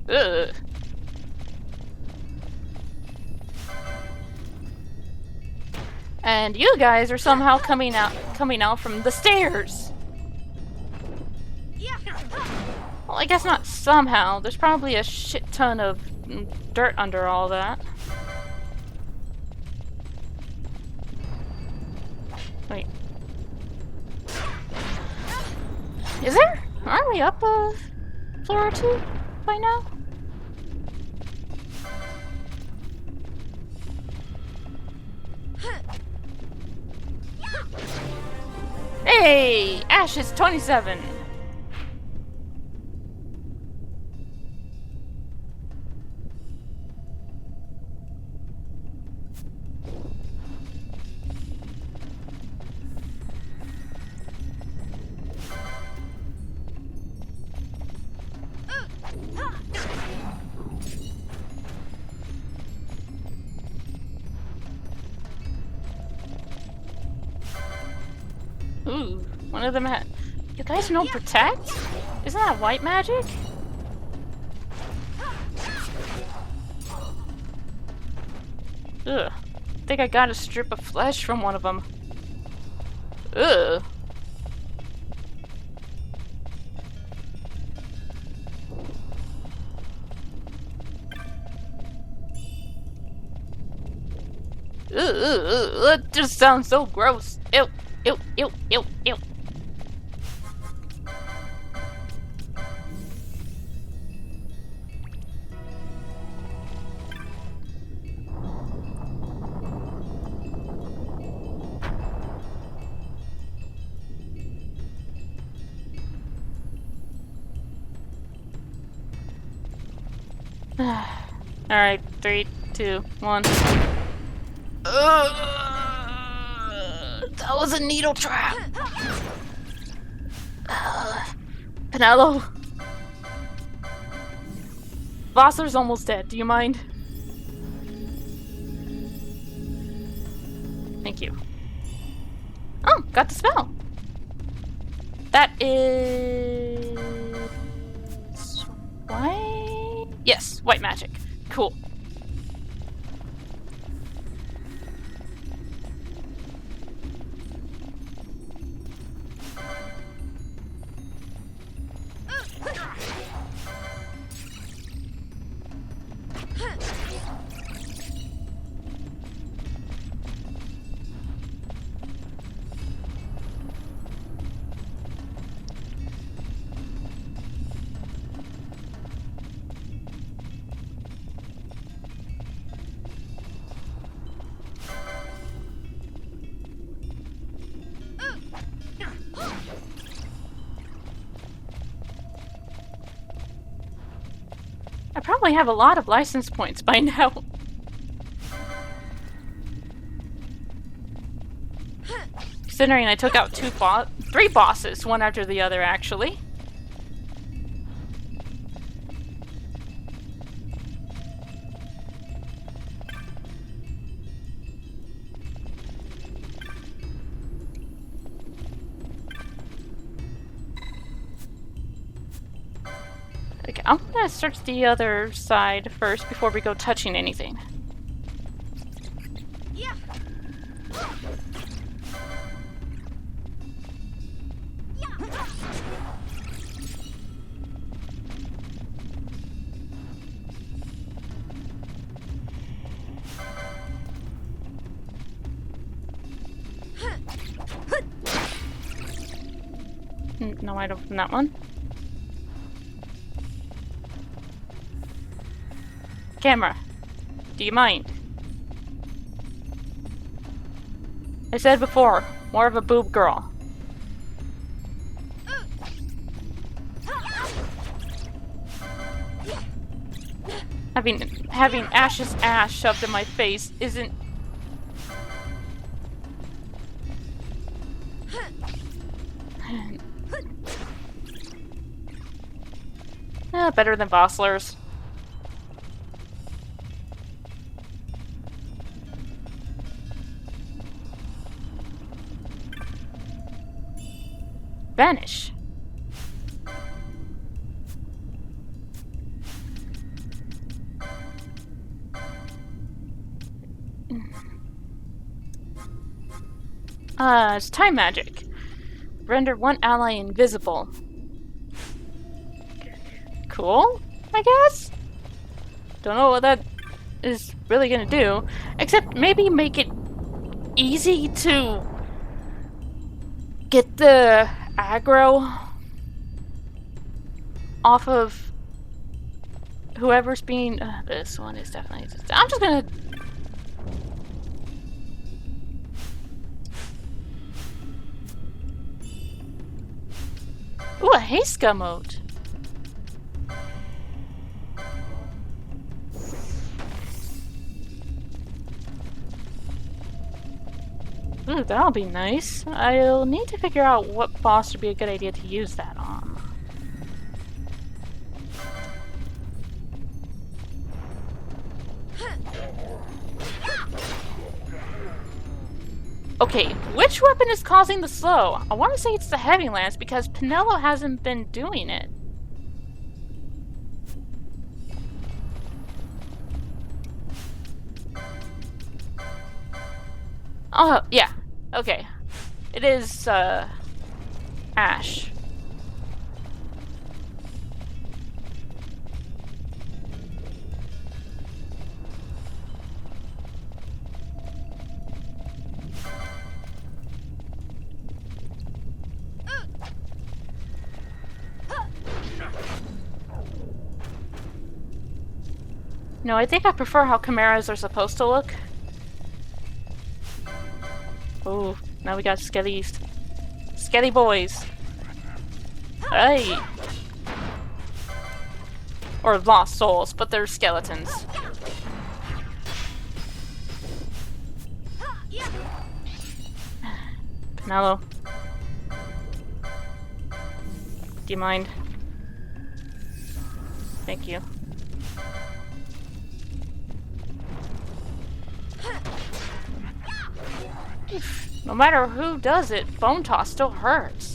Ugh. And you guys are somehow coming out from the stairs. Well, I guess not somehow. There's probably a shit ton of dirt under all that. Wait. Is there? Aren't we up a floor or two by now? Hey! Ash is 27! Ooh, one of them had. You guys know protect? Isn't that white magic? Ugh. I think I got a strip of flesh from one of them. Ugh. Ugh, that just sounds so gross. Ew. Ew, ew, ew, ew. Alright, 3, 2, 1. That was a needle trap. Penelo. Vossler's almost dead. Do you mind? Thank you. Oh, got the spell. That is... white? Yes, white magic. Cool. I probably have a lot of license points by now. Considering I took out three bosses, one after the other, actually. Okay, I'm gonna search the other side first before we go touching anything. Yeah. No, I don't open that one. Camera, do you mind? I said before, more of a boob girl. Having Ash's ass shoved in my face isn't... better than Vossler's. Vanish. It's time magic. Render one ally invisible. Cool, I guess? Don't know what that is really gonna do. Except maybe make it easy to get the aggro off of whoever's being... this one is definitely... I'm just gonna... Ooh, a haste mode. Ooh, that'll be nice. I'll need to figure out what boss would be a good idea to use that on. Okay, which weapon is causing the slow? I want to say it's the heavy lance because Penelo hasn't been doing it. Oh, yeah. Okay. It is, Ash. No, I think I prefer how chimeras are supposed to look. Oh, now we got skellies. Skelly boys. Hey! Or lost souls, but they're skeletons. Penelo. Do you mind? Thank you. No matter who does it, bone toss still hurts.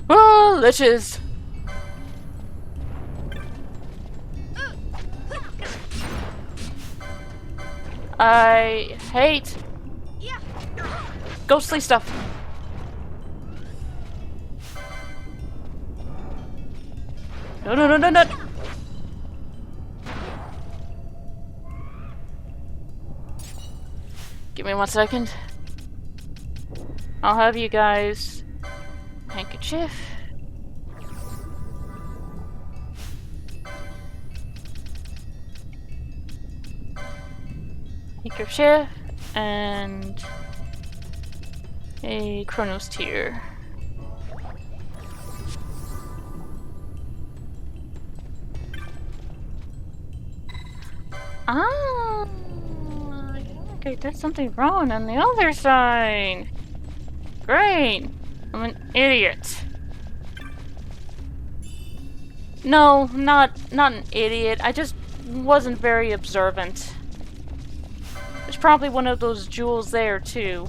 Oh, liches! I hate ghostly stuff. No, no, no, no, no! Give me 1 second. I'll have you guys... handkerchief. Handkerchief and a Chronos tier. Ah, I feel like I did something wrong on the other side. Great. I'm an idiot. No, not an idiot. I just wasn't very observant. There's probably one of those jewels there too.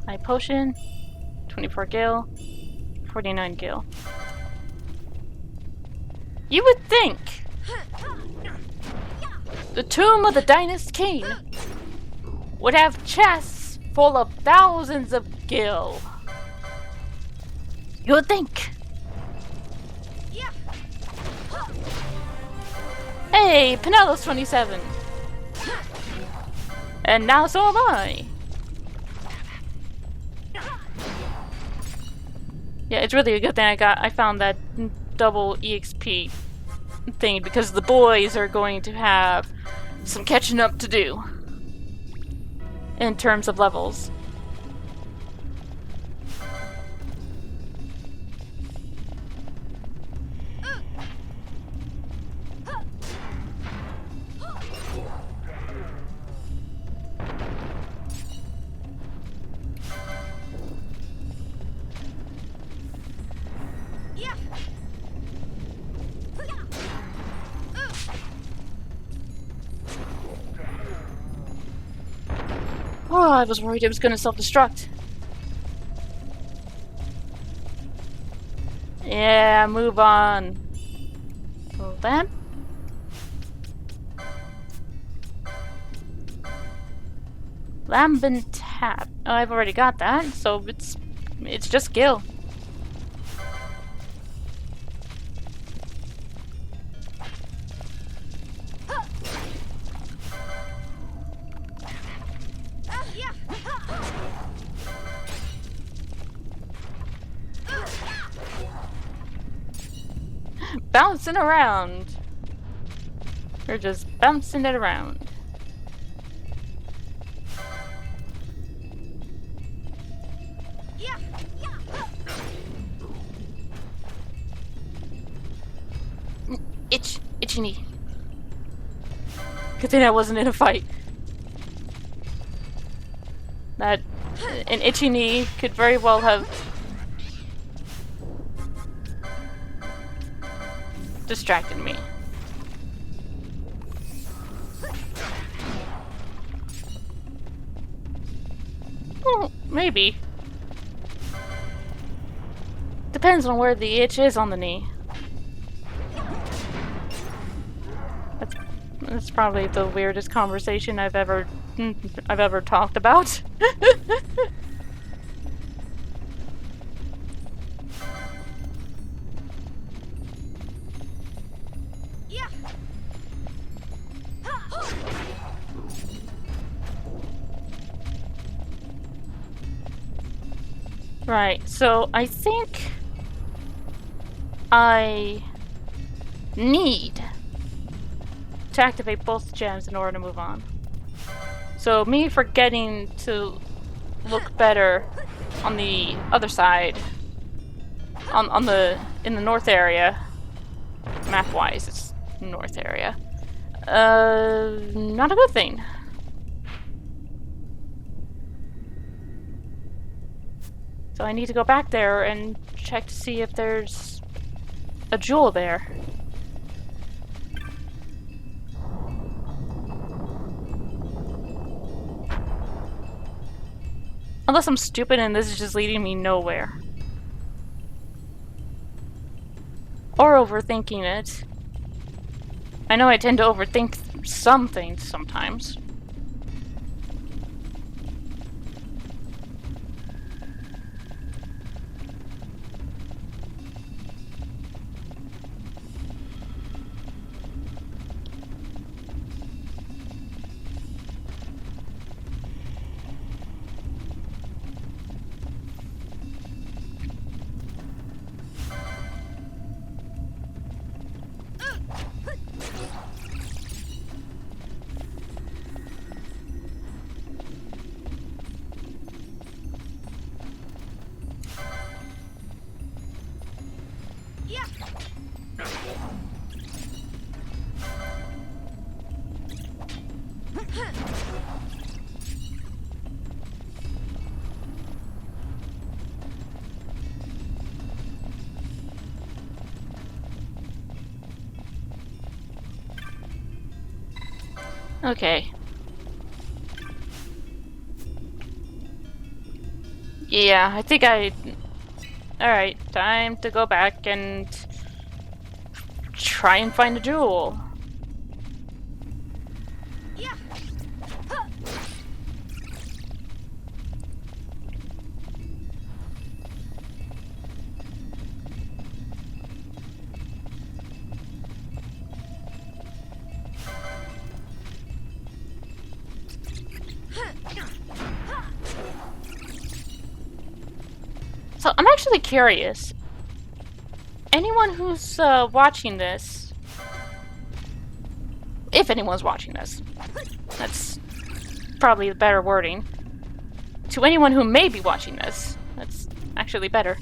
High potion, 24 gil, 49 gil. You would think the Tomb of the Dynast King would have chests full of thousands of gil. You would think. Hey, Penelo's 27. And now so am I. Yeah, it's really a good thing I found that double EXP thing, because the boys are going to have some catching up to do in terms of levels. Oh, I was worried it was going to self-destruct. Yeah, move on. Lamp. Lambent tap. Oh, I've already got that, so it's just Gil. Bouncing around. We're just bouncing it around. Itchy knee. Good thing I wasn't in a fight. That an itchy knee could very well have distracted me. Maybe. Depends on where the itch is on the knee. That's probably the weirdest conversation I've ever talked about. Right, so I think I need to activate both gems in order to move on. So me forgetting to look better on the other side, in the north area, map-wise, it's north area. Not a good thing. So I need to go back there and check to see if there's a jewel there. Unless I'm stupid and this is just leading me nowhere. Or overthinking it. I know I tend to overthink some things sometimes. Okay. Yeah, I think Alright, time to go back and try and find a jewel. So I'm actually curious. Anyone who's watching this, if anyone's watching this, that's probably the better wording. To anyone who may be watching this, that's actually better.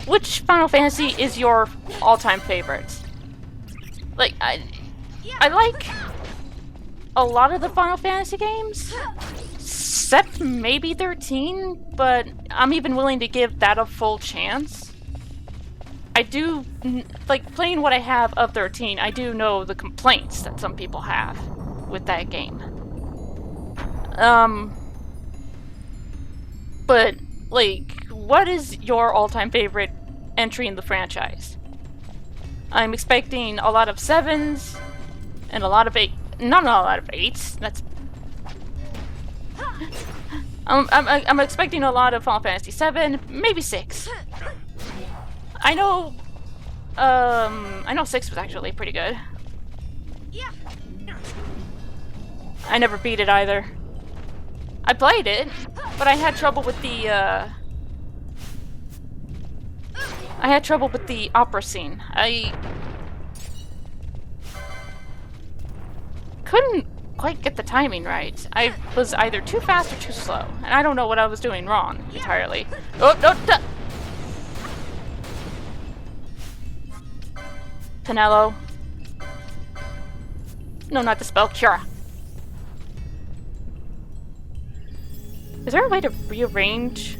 Which Final Fantasy is your all-time favorite? Like, I like a lot of the Final Fantasy games. Except maybe 13, but I'm even willing to give that a full chance. I do, like, playing what I have of 13, I do know the complaints that some people have with that game. But, like, what is your all-time favorite entry in the franchise? I'm expecting a lot of 7s, and a lot of 8, not a lot of 8s, that's I'm expecting a lot of Final Fantasy 7, maybe 6. I know 6 was actually pretty good. I never beat it either. I played it, but I had trouble with the opera scene. I couldn't quite get the timing right. I was either too fast or too slow, and I don't know what I was doing wrong entirely. Oh, no! Penelo. No, not the spell. Cura. Is there a way to rearrange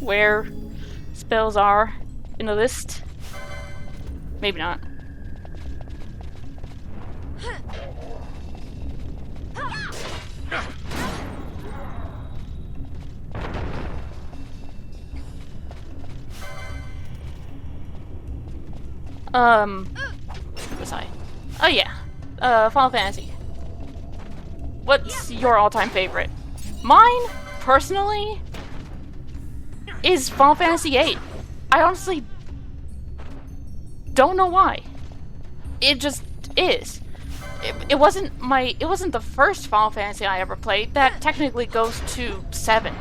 where spells are in the list? Maybe not. Where was I? Oh yeah, Final Fantasy. What's your all-time favorite? Mine, personally, is Final Fantasy VIII. I honestly don't know why. It just is. It wasn't the first Final Fantasy I ever played. That technically goes to 7.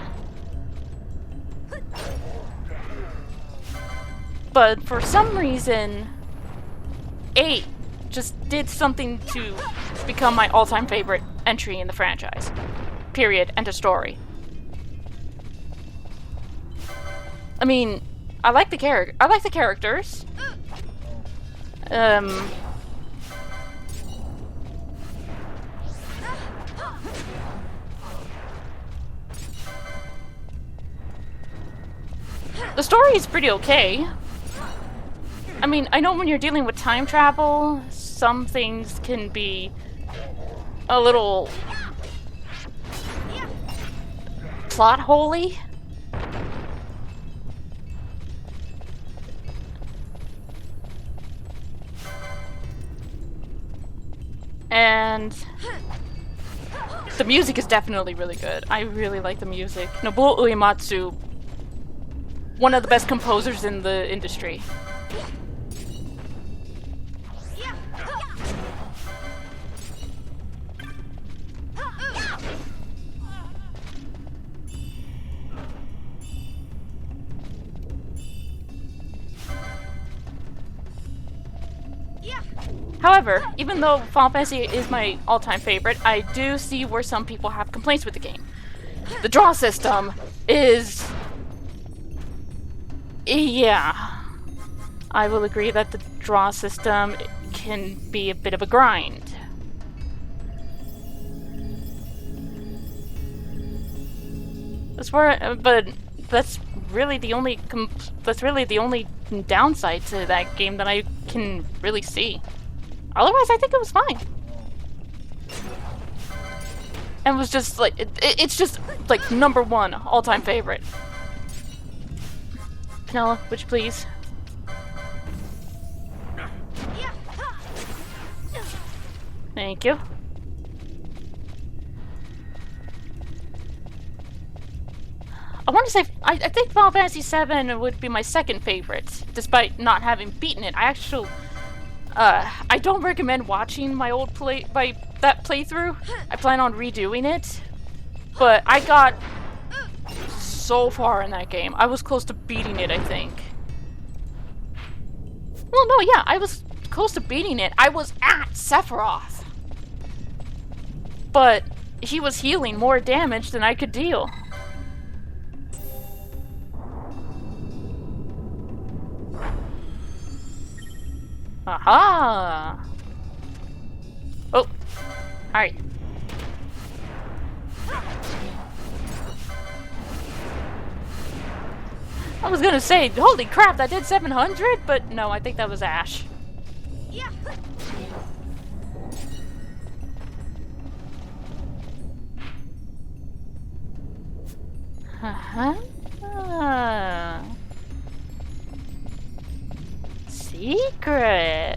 But for some reason, 8 just did something to become my all-time favorite entry in the franchise. Period. End of story. I mean, I like the characters. The story is pretty okay. I mean, I know when you're dealing with time travel, some things can be a little plot holy. And the music is definitely really good. I really like the music. Nobuo Uematsu, one of the best composers in the industry. However, even though Final Fantasy is my all-time favorite, I do see where some people have complaints with the game. The draw system is... yeah. I will agree that the draw system can be a bit of a grind. But that's really the only downside to that game that I can really see. Otherwise, I think it was fine. And was just like it's just like #1 all-time favorite. Penelo, would you please? Thank you. I want to say I think Final Fantasy VII would be my second favorite, despite not having beaten it. I don't recommend watching my old playthrough. I plan on redoing it, but I got so far in that game. I was close to beating it, I think. Well, no, yeah, I was close to beating it. I was at Sephiroth, but he was healing more damage than I could deal. Aha! Oh, alright. I was gonna say, holy crap, that did 700, but no, I think that was Ash. Yeah. Secrets.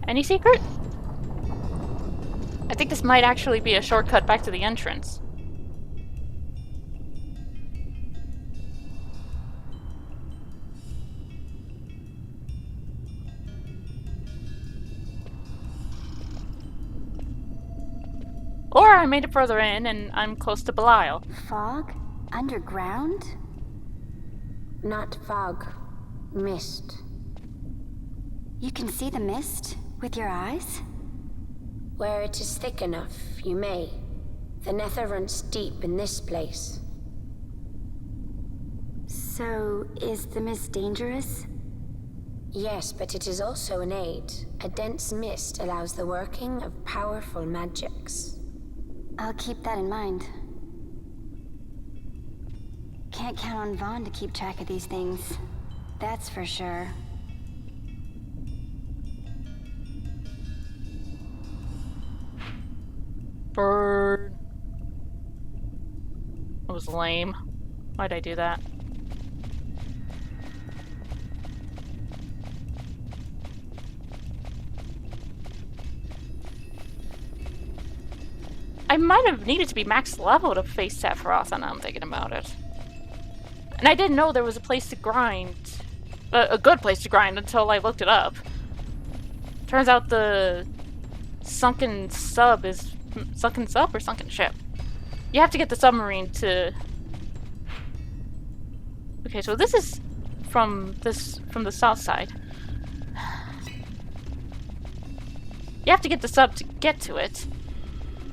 Any secret? I think this might actually be a shortcut back to the entrance. Or I made it further in and I'm close to Belial. Fog? Underground? Not fog. Mist. You can see the mist with your eyes? Where it is thick enough, you may. The nether runs deep in this place. So, is the mist dangerous? Yes, but it is also an aid. A dense mist allows the working of powerful magics. I'll keep that in mind. Can't count on Vaughn to keep track of these things. That's for sure. Bird. It was lame. Why'd I do that? I might have needed to be max level to face Sephiroth, and I'm thinking about it. And I didn't know there was a place to grind. A good place to grind until I looked it up. Turns out the sunken sub is... Sunken sub or sunken ship? You have to get the submarine to... Okay, so this is from the south side. You have to get the sub to get to it.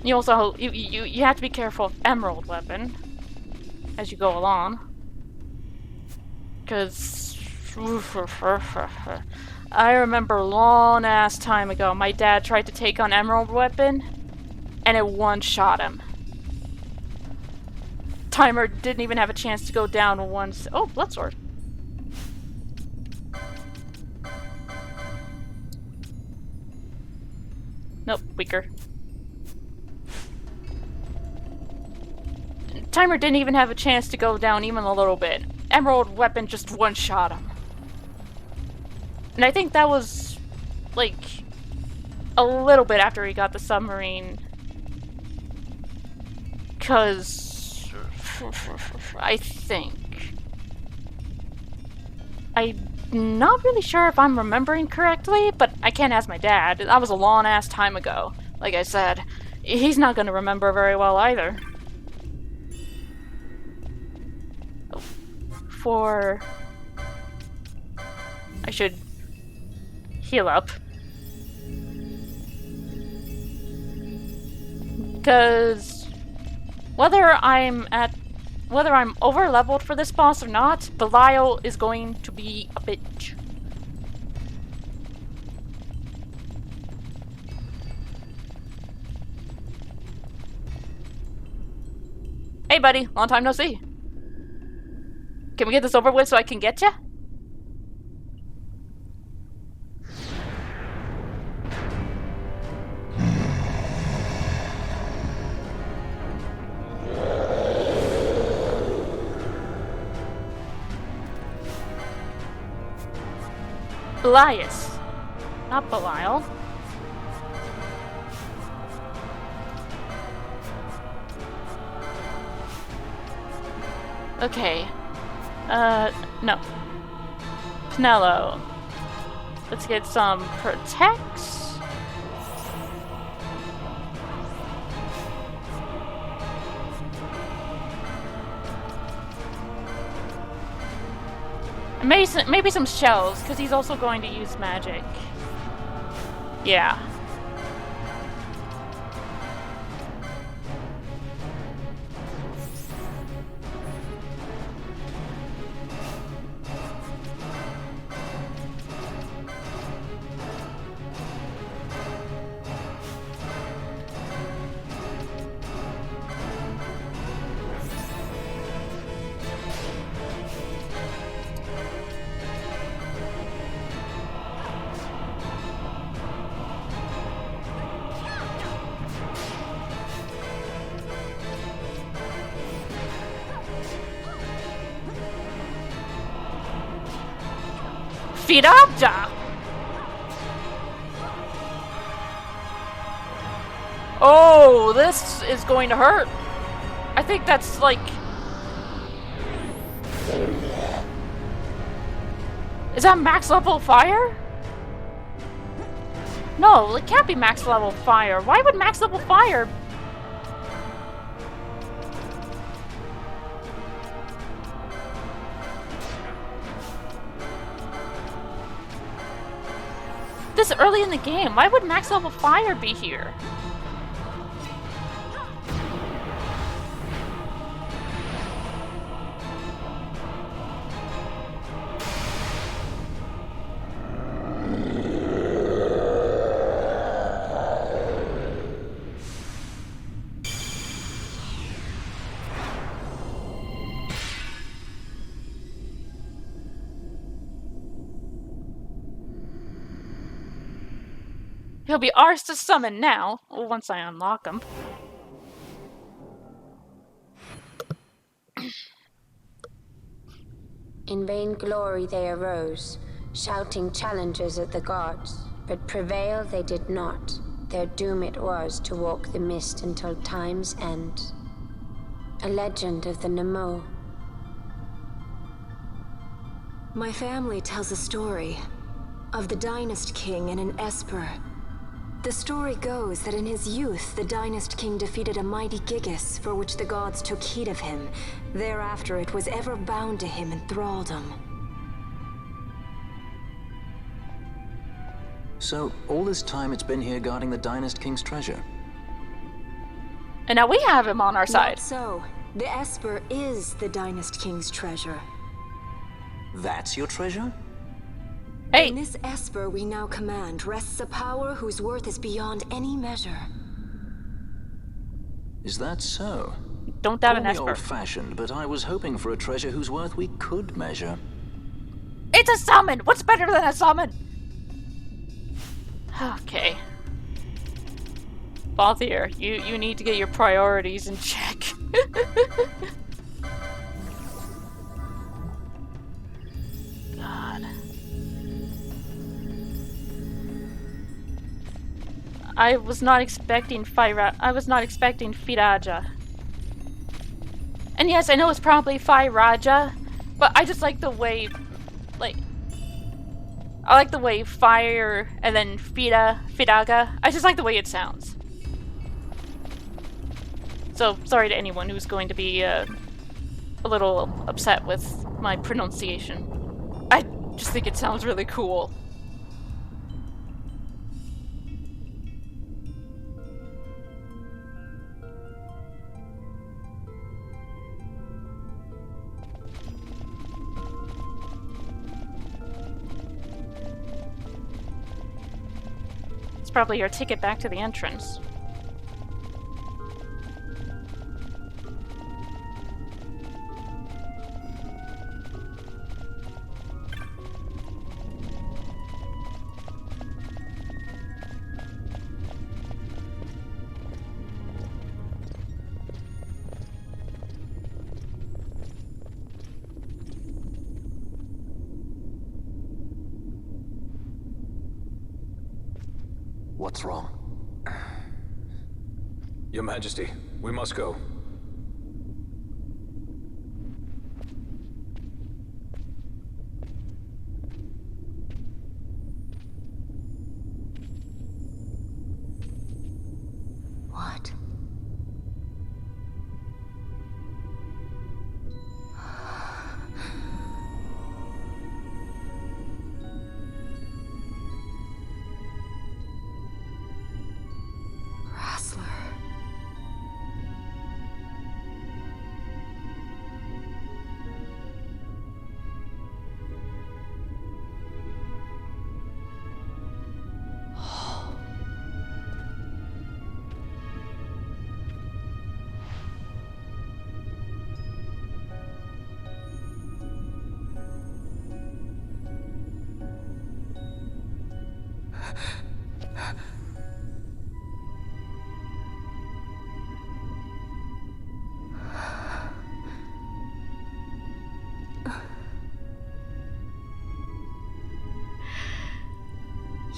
You also you have to be careful of Emerald Weapon as you go along, because I remember a long ass time ago my dad tried to take on Emerald Weapon and it one-shot him. Timer didn't even have a chance to go down once. Oh, blood sword. Nope, weaker. Timer didn't even have a chance to go down even a little bit. Emerald Weapon just one-shot him. And I think that was, like, a little bit after he got the submarine. 'Cause... I think... I'm not really sure if I'm remembering correctly, but I can't ask my dad. That was a long-ass time ago. Like I said, he's not gonna remember very well either. I should heal up. Because whether I'm over leveled for this boss or not, Belial is going to be a bitch. Hey buddy, long time no see. Can we get this over with so I can get ya? Belias, not Belial. Okay. No. Penelo. Let's get some protects. Maybe some shells, because he's also going to use magic. Yeah. Firabja! Oh, this is going to hurt. I think that's like... Is that max level fire? No, it can't be max level fire. Why would max level fire... This early in the game, why would max level fire be here? He'll be ours to summon now, once I unlock him. In vainglory they arose, shouting challenges at the gods, but prevail they did not. Their doom it was to walk the mist until time's end. A legend of the Nemo. My family tells a story of the Dynast King and an Esper. The story goes that in his youth, the Dynast King defeated a mighty Gigas, for which the gods took heed of him. Thereafter, it was ever bound to him in thraldom. So, all this time it's been here guarding the Dynast King's treasure? And now we have him on our side. Not so. The Esper is the Dynast King's treasure. That's your treasure? Hey, In this Esper we now command rests a power whose worth is beyond any measure. Is that so? don't doubt Call an me Esper. old-fashioned, but I was hoping for a treasure whose worth we could measure. It's a summon! What's better than a summon? Okay. Balthier, you need to get your priorities in check. God. I was not expecting I was not expecting Firaja. And yes, I know it's probably Firaja, but I just like the way, I like the way fire and then Firaga. I just like the way it sounds. So, sorry to anyone who's going to be a little upset with my pronunciation. I just think it sounds really cool. It's probably your ticket back to the entrance. What's wrong? Your Majesty, we must go. What? Wrestler.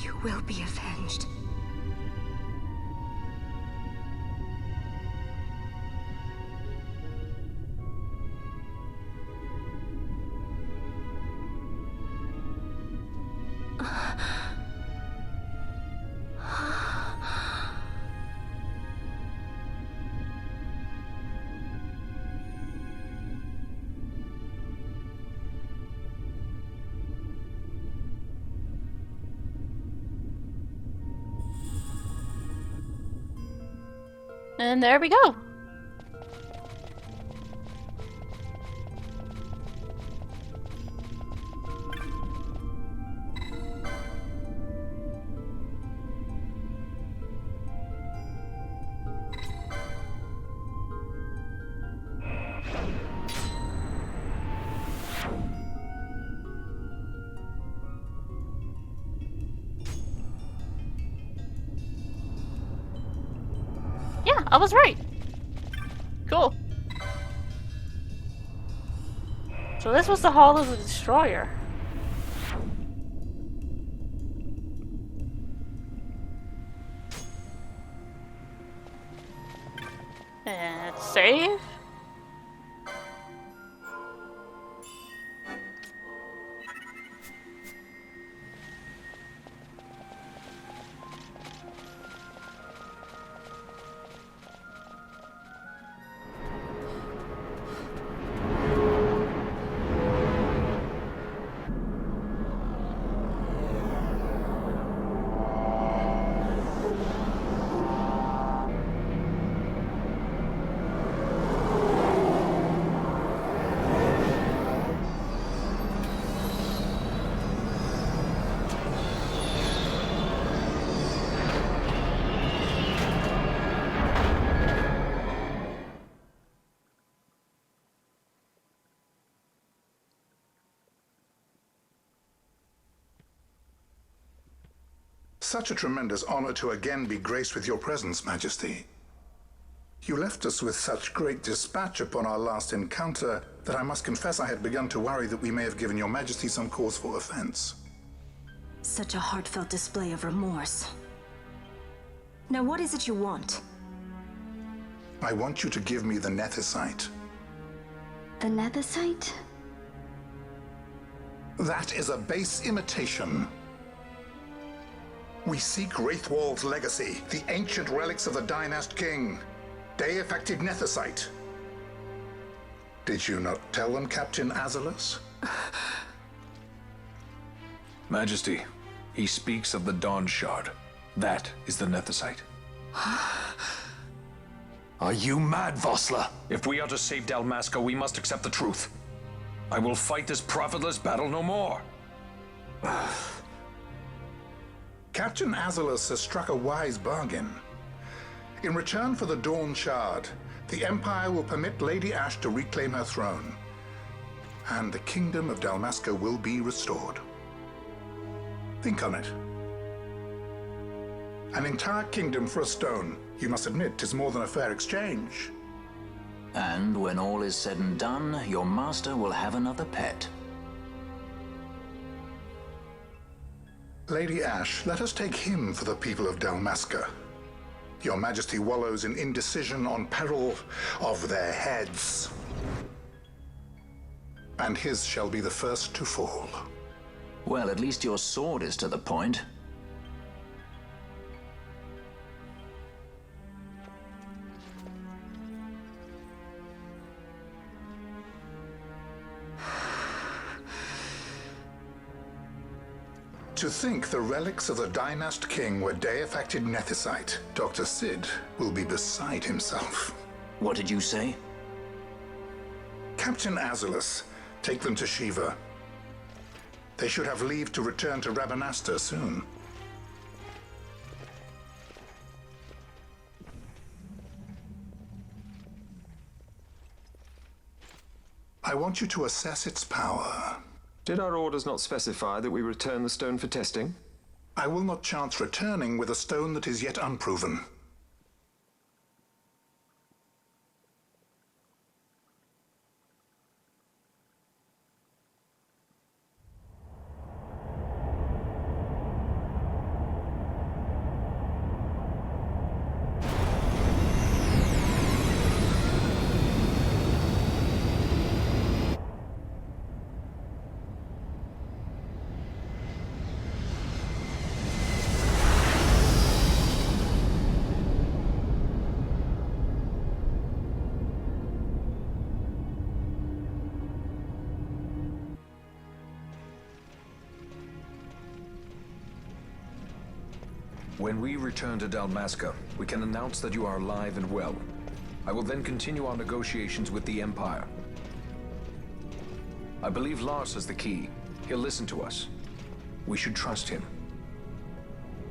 You will be avenged. And there we go. Yeah, I was right. Cool. So this was the Hall of the Destroyer. And save. Such a tremendous honor to again be graced with your presence, Majesty. You left us with such great dispatch upon our last encounter that I must confess I had begun to worry that we may have given your Majesty some cause for offense. Such a heartfelt display of remorse. Now what is it you want? I want you to give me the Nethicite. The Nethicite? That is a base imitation. We seek Raithwall's legacy, the ancient relics of the Dynast King. Day-affected Nethicite. Did you not tell them, Captain Azalus? Majesty, he speaks of the Dawn Shard. That is the Nethicite. Are you mad, Vossler? If we are to save Dalmasca, we must accept the truth. I will fight this profitless battle no more. Captain Azalus has struck a wise bargain. In return for the Dawn Shard, the Empire will permit Lady Ash to reclaim her throne, and the Kingdom of Dalmasca will be restored. Think on it. An entire kingdom for a stone, you must admit, is more than a fair exchange. And when all is said and done, your master will have another pet. Lady Ash, let us take him for the people of Dalmasca. Your Majesty wallows in indecision on peril of their heads. And his shall be the first to fall. Well, at least your sword is to the point. To think the relics of the Dynast King were day-affected Nethicite, Dr. Sid will be beside himself. What did you say? Captain Azalus, take them to Shiva. They should have leave to return to Rabanastre soon. I want you to assess its power. Did our orders not specify that we return the stone for testing? I will not chance returning with a stone that is yet unproven. When we return to Dalmasca, we can announce that you are alive and well. I will then continue our negotiations with the Empire. I believe Lars has the key. He'll listen to us. We should trust him.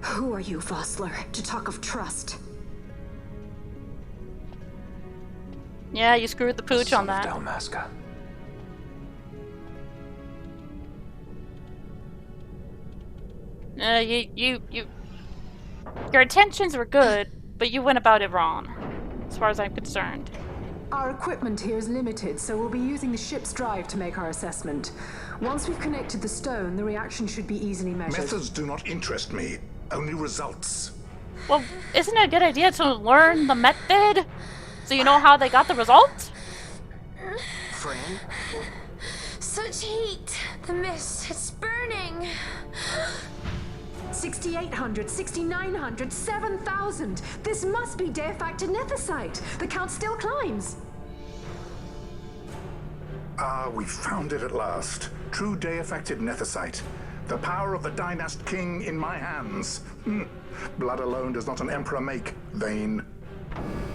Who are you, Vossler, to talk of trust? Yeah, you screwed the pooch on that. Dalmasca. Your intentions were good, but you went about it wrong, as far as I'm concerned. Our equipment here is limited, so we'll be using the ship's drive to make our assessment. Once we've connected the stone, the reaction should be easily measured. Methods do not interest me, only results. Well, isn't it a good idea to learn the method so you know how they got the result? Fran? Such heat! The mist, it's burning! 6,800, 6,900, 7,000! This must be Deifacted Nethicite! The count still climbs! Ah, we found it at last. True Deifacted Nethicite. The power of the Dynast King in my hands. Blood alone does not an emperor make, vain.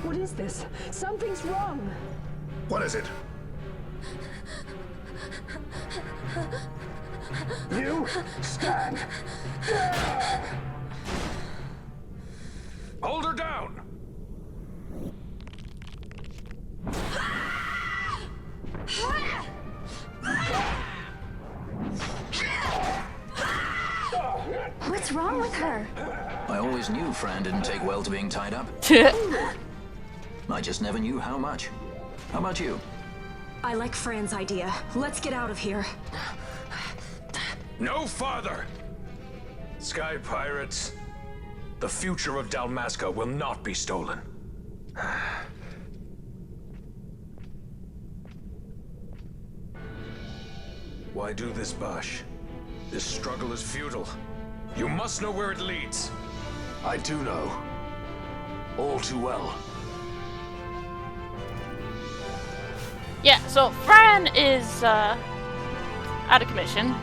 What is this? Something's wrong! What is it? You stand down! Hold her down! What's wrong with her? I always knew Fran didn't take well to being tied up. I just never knew how much. How about you? I like Fran's idea. Let's get out of here. No farther! Sky Pirates, the future of Dalmasca will not be stolen. Why do this, Bash? This struggle is futile. You must know where it leads. I do know. All too well. Yeah, so Fran is out of commission.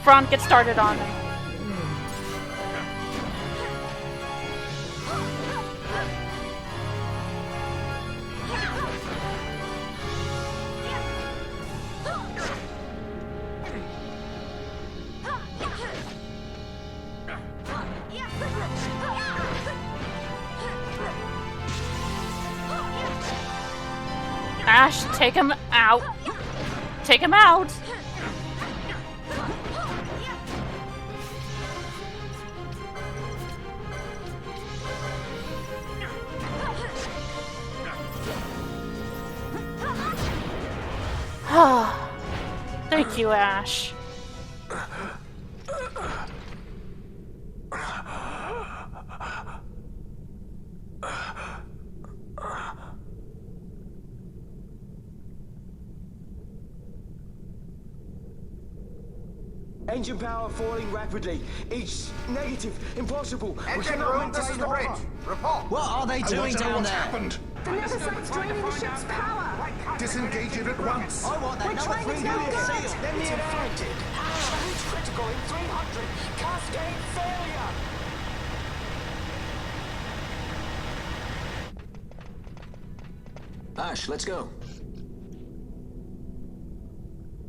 Fran, get started on him. Ash, take him out. Take him out. Thank you, Ash. Engine power falling rapidly. It's negative. Impossible. Engine room, this is the bridge. Report. What are they doing down What's there? happened? The Nethicite's draining the ship's power! Disengage it at once. I want that We're number trying to 3 go million good. seal. Let me infected. Charge critical in 300. Cascade failure. Ash, let's go.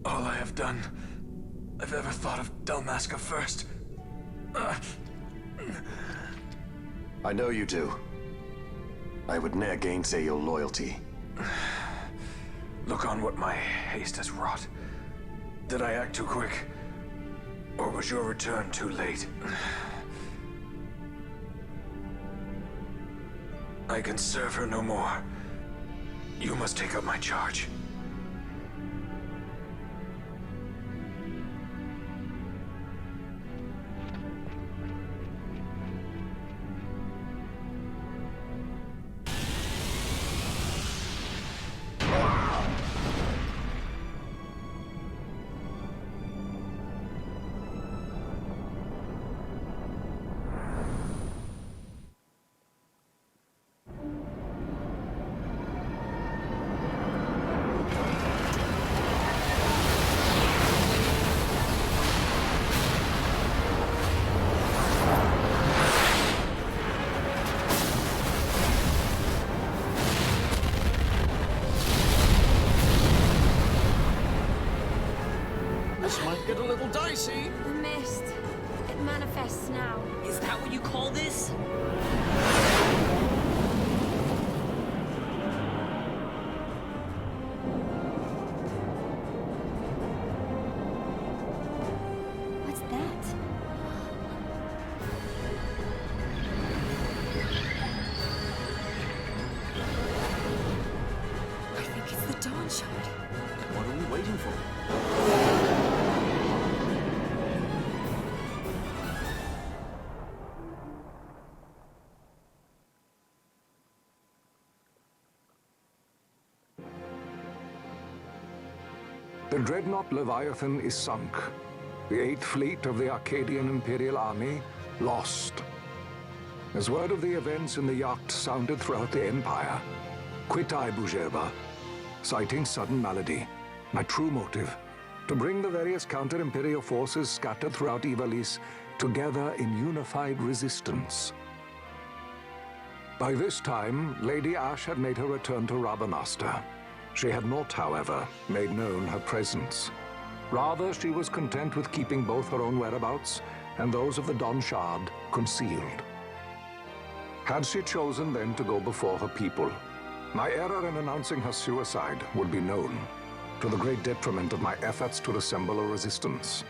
All I have done, I've ever thought of Dalmasca first. I know you do. I would ne'er gainsay your loyalty. Look on what my haste has wrought. Did I act too quick? Or was your return too late? I can serve her no more. You must take up my charge. This might get a little dicey. The mist. It manifests now. Is that what you call this? What's that? I think it's the Dawn Shard. What are we waiting for? The dreadnought Leviathan is sunk. The 8th Fleet of the Arcadian Imperial Army lost. As word of the events in the yacht sounded throughout the Empire, quit I Bujeba, citing sudden malady. My true motive, to bring the various counter-imperial forces scattered throughout Ivalice together in unified resistance. By this time, Lady Ash had made her return to Rabanastre. She had not, however, made known her presence. Rather, she was content with keeping both her own whereabouts and those of the Dawn Shard concealed. Had she chosen then to go before her people, my error in announcing her suicide would be known, to the great detriment of my efforts to assemble a resistance.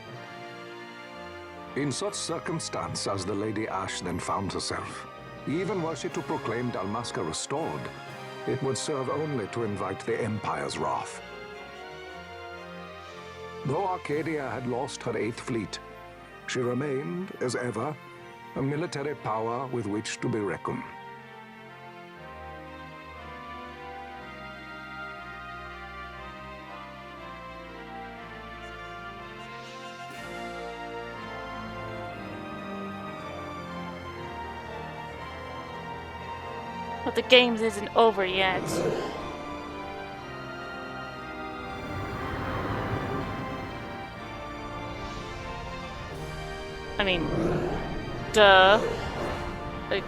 In such circumstance as the Lady Ash then found herself, even were she to proclaim Dalmasca restored, it would serve only to invite the Empire's wrath. Though Arcadia had lost her 8th Fleet, she remained, as ever, a military power with which to be reckoned. But the games isn't over yet. I mean, duh. Like,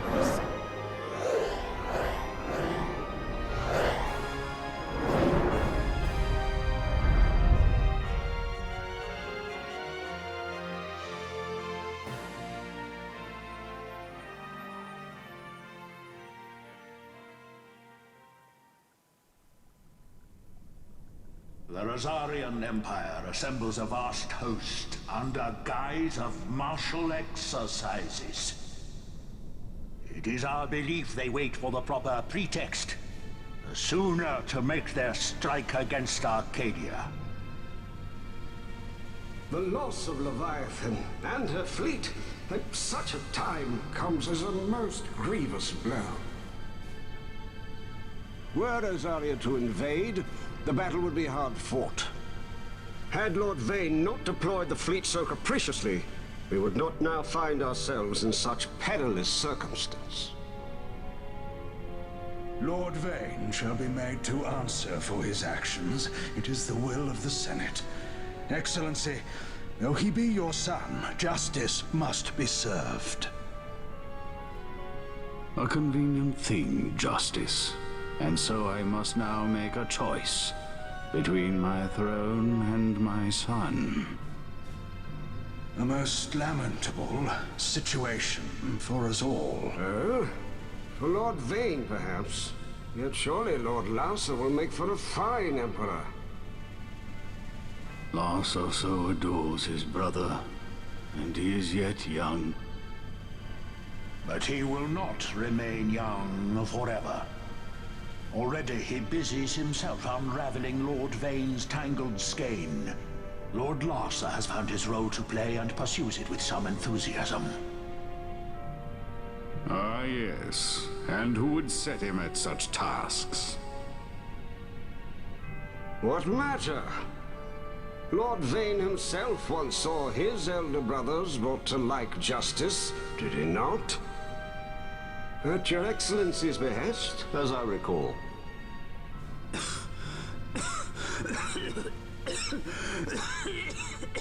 The Rosarian Empire assembles a vast host under guise of martial exercises. It is our belief they wait for the proper pretext, the sooner to make their strike against Arcadia. The loss of Leviathan and her fleet at such a time comes as a most grievous blow. Were Rosaria to invade, the battle would be hard fought. Had Lord Vayne not deployed the fleet so capriciously, we would not now find ourselves in such perilous circumstance. Lord Vayne shall be made to answer for his actions. It is the will of the Senate. Excellency, though he be your son, justice must be served. A convenient thing, justice. And so I must now make a choice between my throne and my son. A most lamentable situation for us all. Oh? For Lord Vayne, perhaps. Yet surely Lord Larsa will make for a fine emperor. Larsa so adores his brother, and he is yet young. But he will not remain young forever. Already he busies himself unraveling Lord Vayne's tangled skein. Lord Larsa has found his role to play and pursues it with some enthusiasm. Ah, yes. And who would set him at such tasks? What matter? Lord Vayne himself once saw his elder brothers brought to like justice, did he not? At your Excellency's behest, as I recall.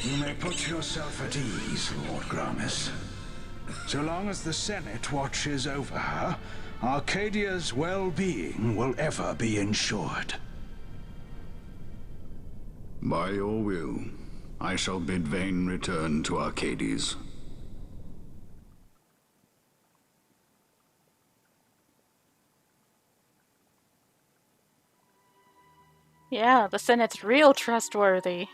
You may put yourself at ease, Lord Gramis. So long as the Senate watches over her, Arcadia's well-being will ever be ensured. By your will, I shall bid Vayne return to Arcades. Yeah, the Senate's real trustworthy.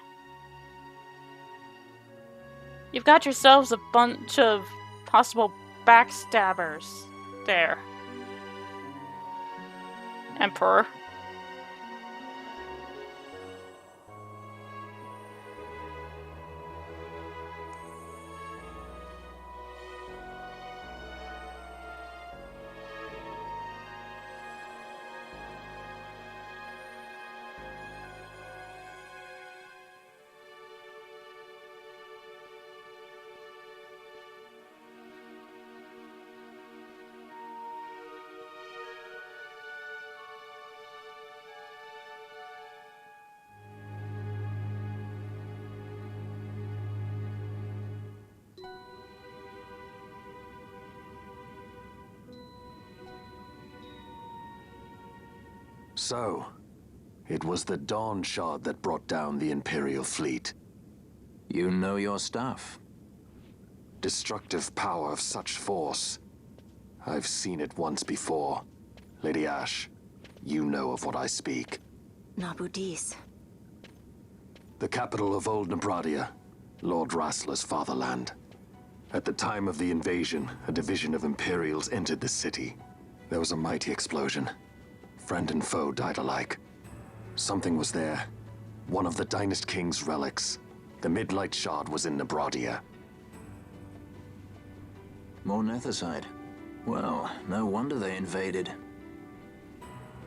You've got yourselves a bunch of possible backstabbers there, Emperor. So, it was the Dawn Shard that brought down the Imperial fleet. You know your stuff. Destructive power of such force. I've seen it once before. Lady Ash, you know of what I speak. Nabudis. The capital of Old Nebradia, Lord Rassler's fatherland. At the time of the invasion, a division of Imperials entered the city. There was a mighty explosion. Friend and foe died alike. Something was there. One of the Dynast King's relics. The Midlight Shard was in Nebradia. More Nethicite. Well, no wonder they invaded.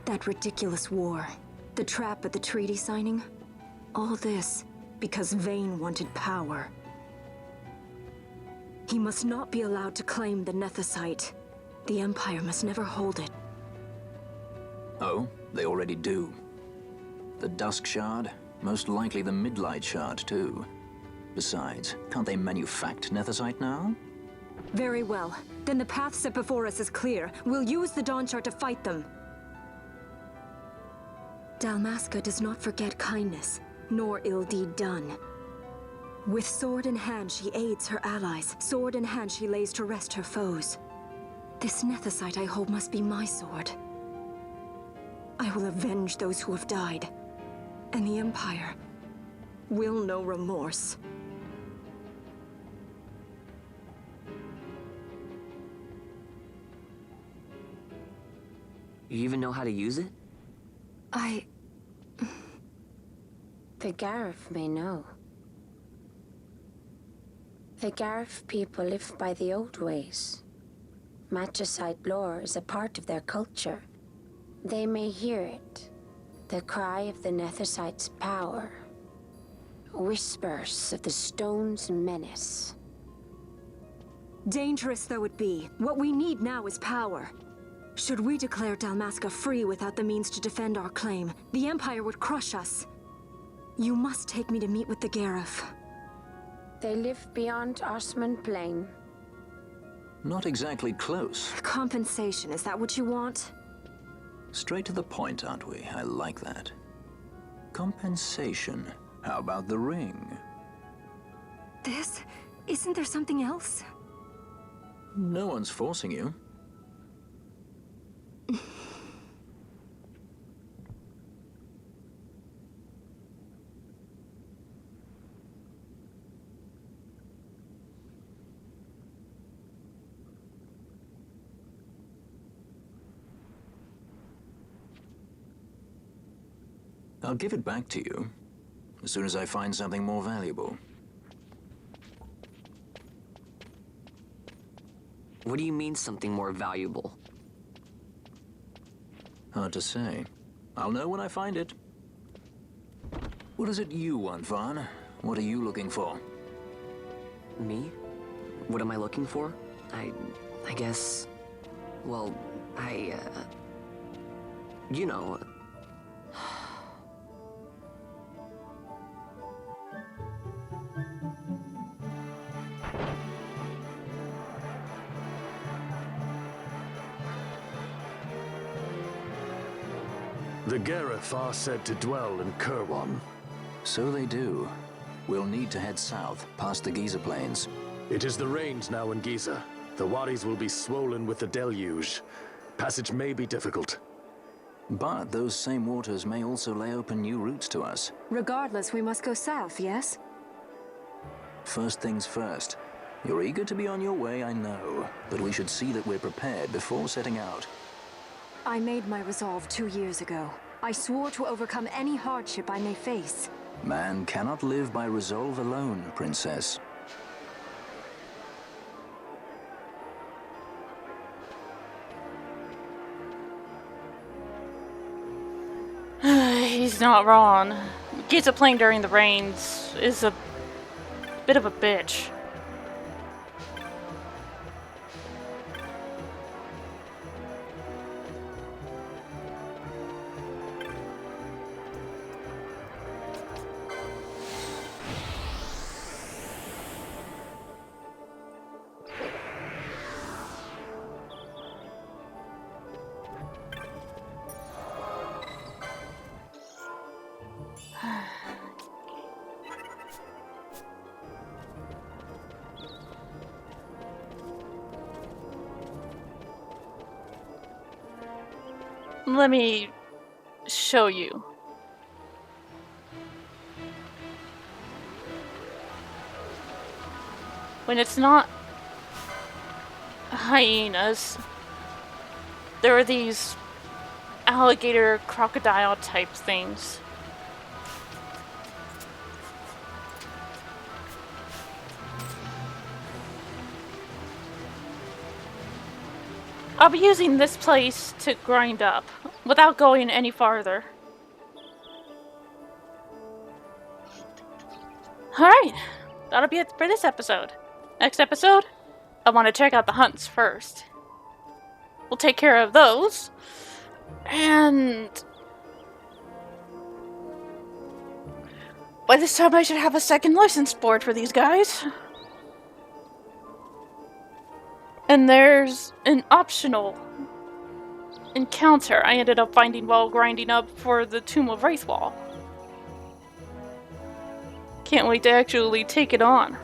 That ridiculous war. The trap at the treaty signing. All this because Vayne wanted power. He must not be allowed to claim the Nethicite. The Empire must never hold it. Oh, they already do. The Dusk Shard? Most likely the Midlight Shard, too. Besides, can't they manufacture Nethicite now? Very well. Then the path set before us is clear. We'll use the Dawn Shard to fight them. Dalmasca does not forget kindness, nor ill deed done. With sword in hand, she aids her allies. Sword in hand, she lays to rest her foes. This Nethicite I hold must be my sword. I will avenge those who have died. And the Empire will know remorse. You even know how to use it? The Garif may know. The Garif people live by the old ways. Magicite lore is a part of their culture. They may hear it. The cry of the Nethicite's power. Whispers of the stone's menace. Dangerous though it be, what we need now is power. Should we declare Dalmasca free without the means to defend our claim, the Empire would crush us. You must take me to meet with the Garif. They live beyond Osman Plain. Not exactly close. Compensation, is that what you want? Straight to the point, aren't we? I like that. Compensation. How about the ring? This? Isn't there something else? No one's forcing you. I'll give it back to you as soon as I find something more valuable. What do you mean something more valuable? Hard to say. I'll know when I find it. What is it you want, Vaughn? What are you looking for? Me? What am I looking for? I guess... Well, you know... The Garif are said to dwell in Kirwan. So they do. We'll need to head south, past the Giza Plains. It is the rains now in Giza. The wadis will be swollen with the deluge. Passage may be difficult. But those same waters may also lay open new routes to us. Regardless, we must go south, yes? First things first. You're eager to be on your way, I know. But we should see that we're prepared before setting out. I made my resolve 2 years ago. I swore to overcome any hardship I may face. Man cannot live by resolve alone, Princess. He's not wrong. Giza playing during the rains is a bit of a bitch. Let me show you. When it's not hyenas, there are these alligator crocodile type things. I'll be using this place to grind up, without going any farther. Alright, that'll be it for this episode. Next episode, I want to check out the hunts first. We'll take care of those, and by this time I should have a second license board for these guys. And there's an optional encounter I ended up finding while grinding up for the Tomb of Raithwall. Can't wait to actually take it on.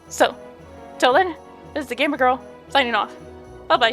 So, till then, this is the Gamer Girl, signing off.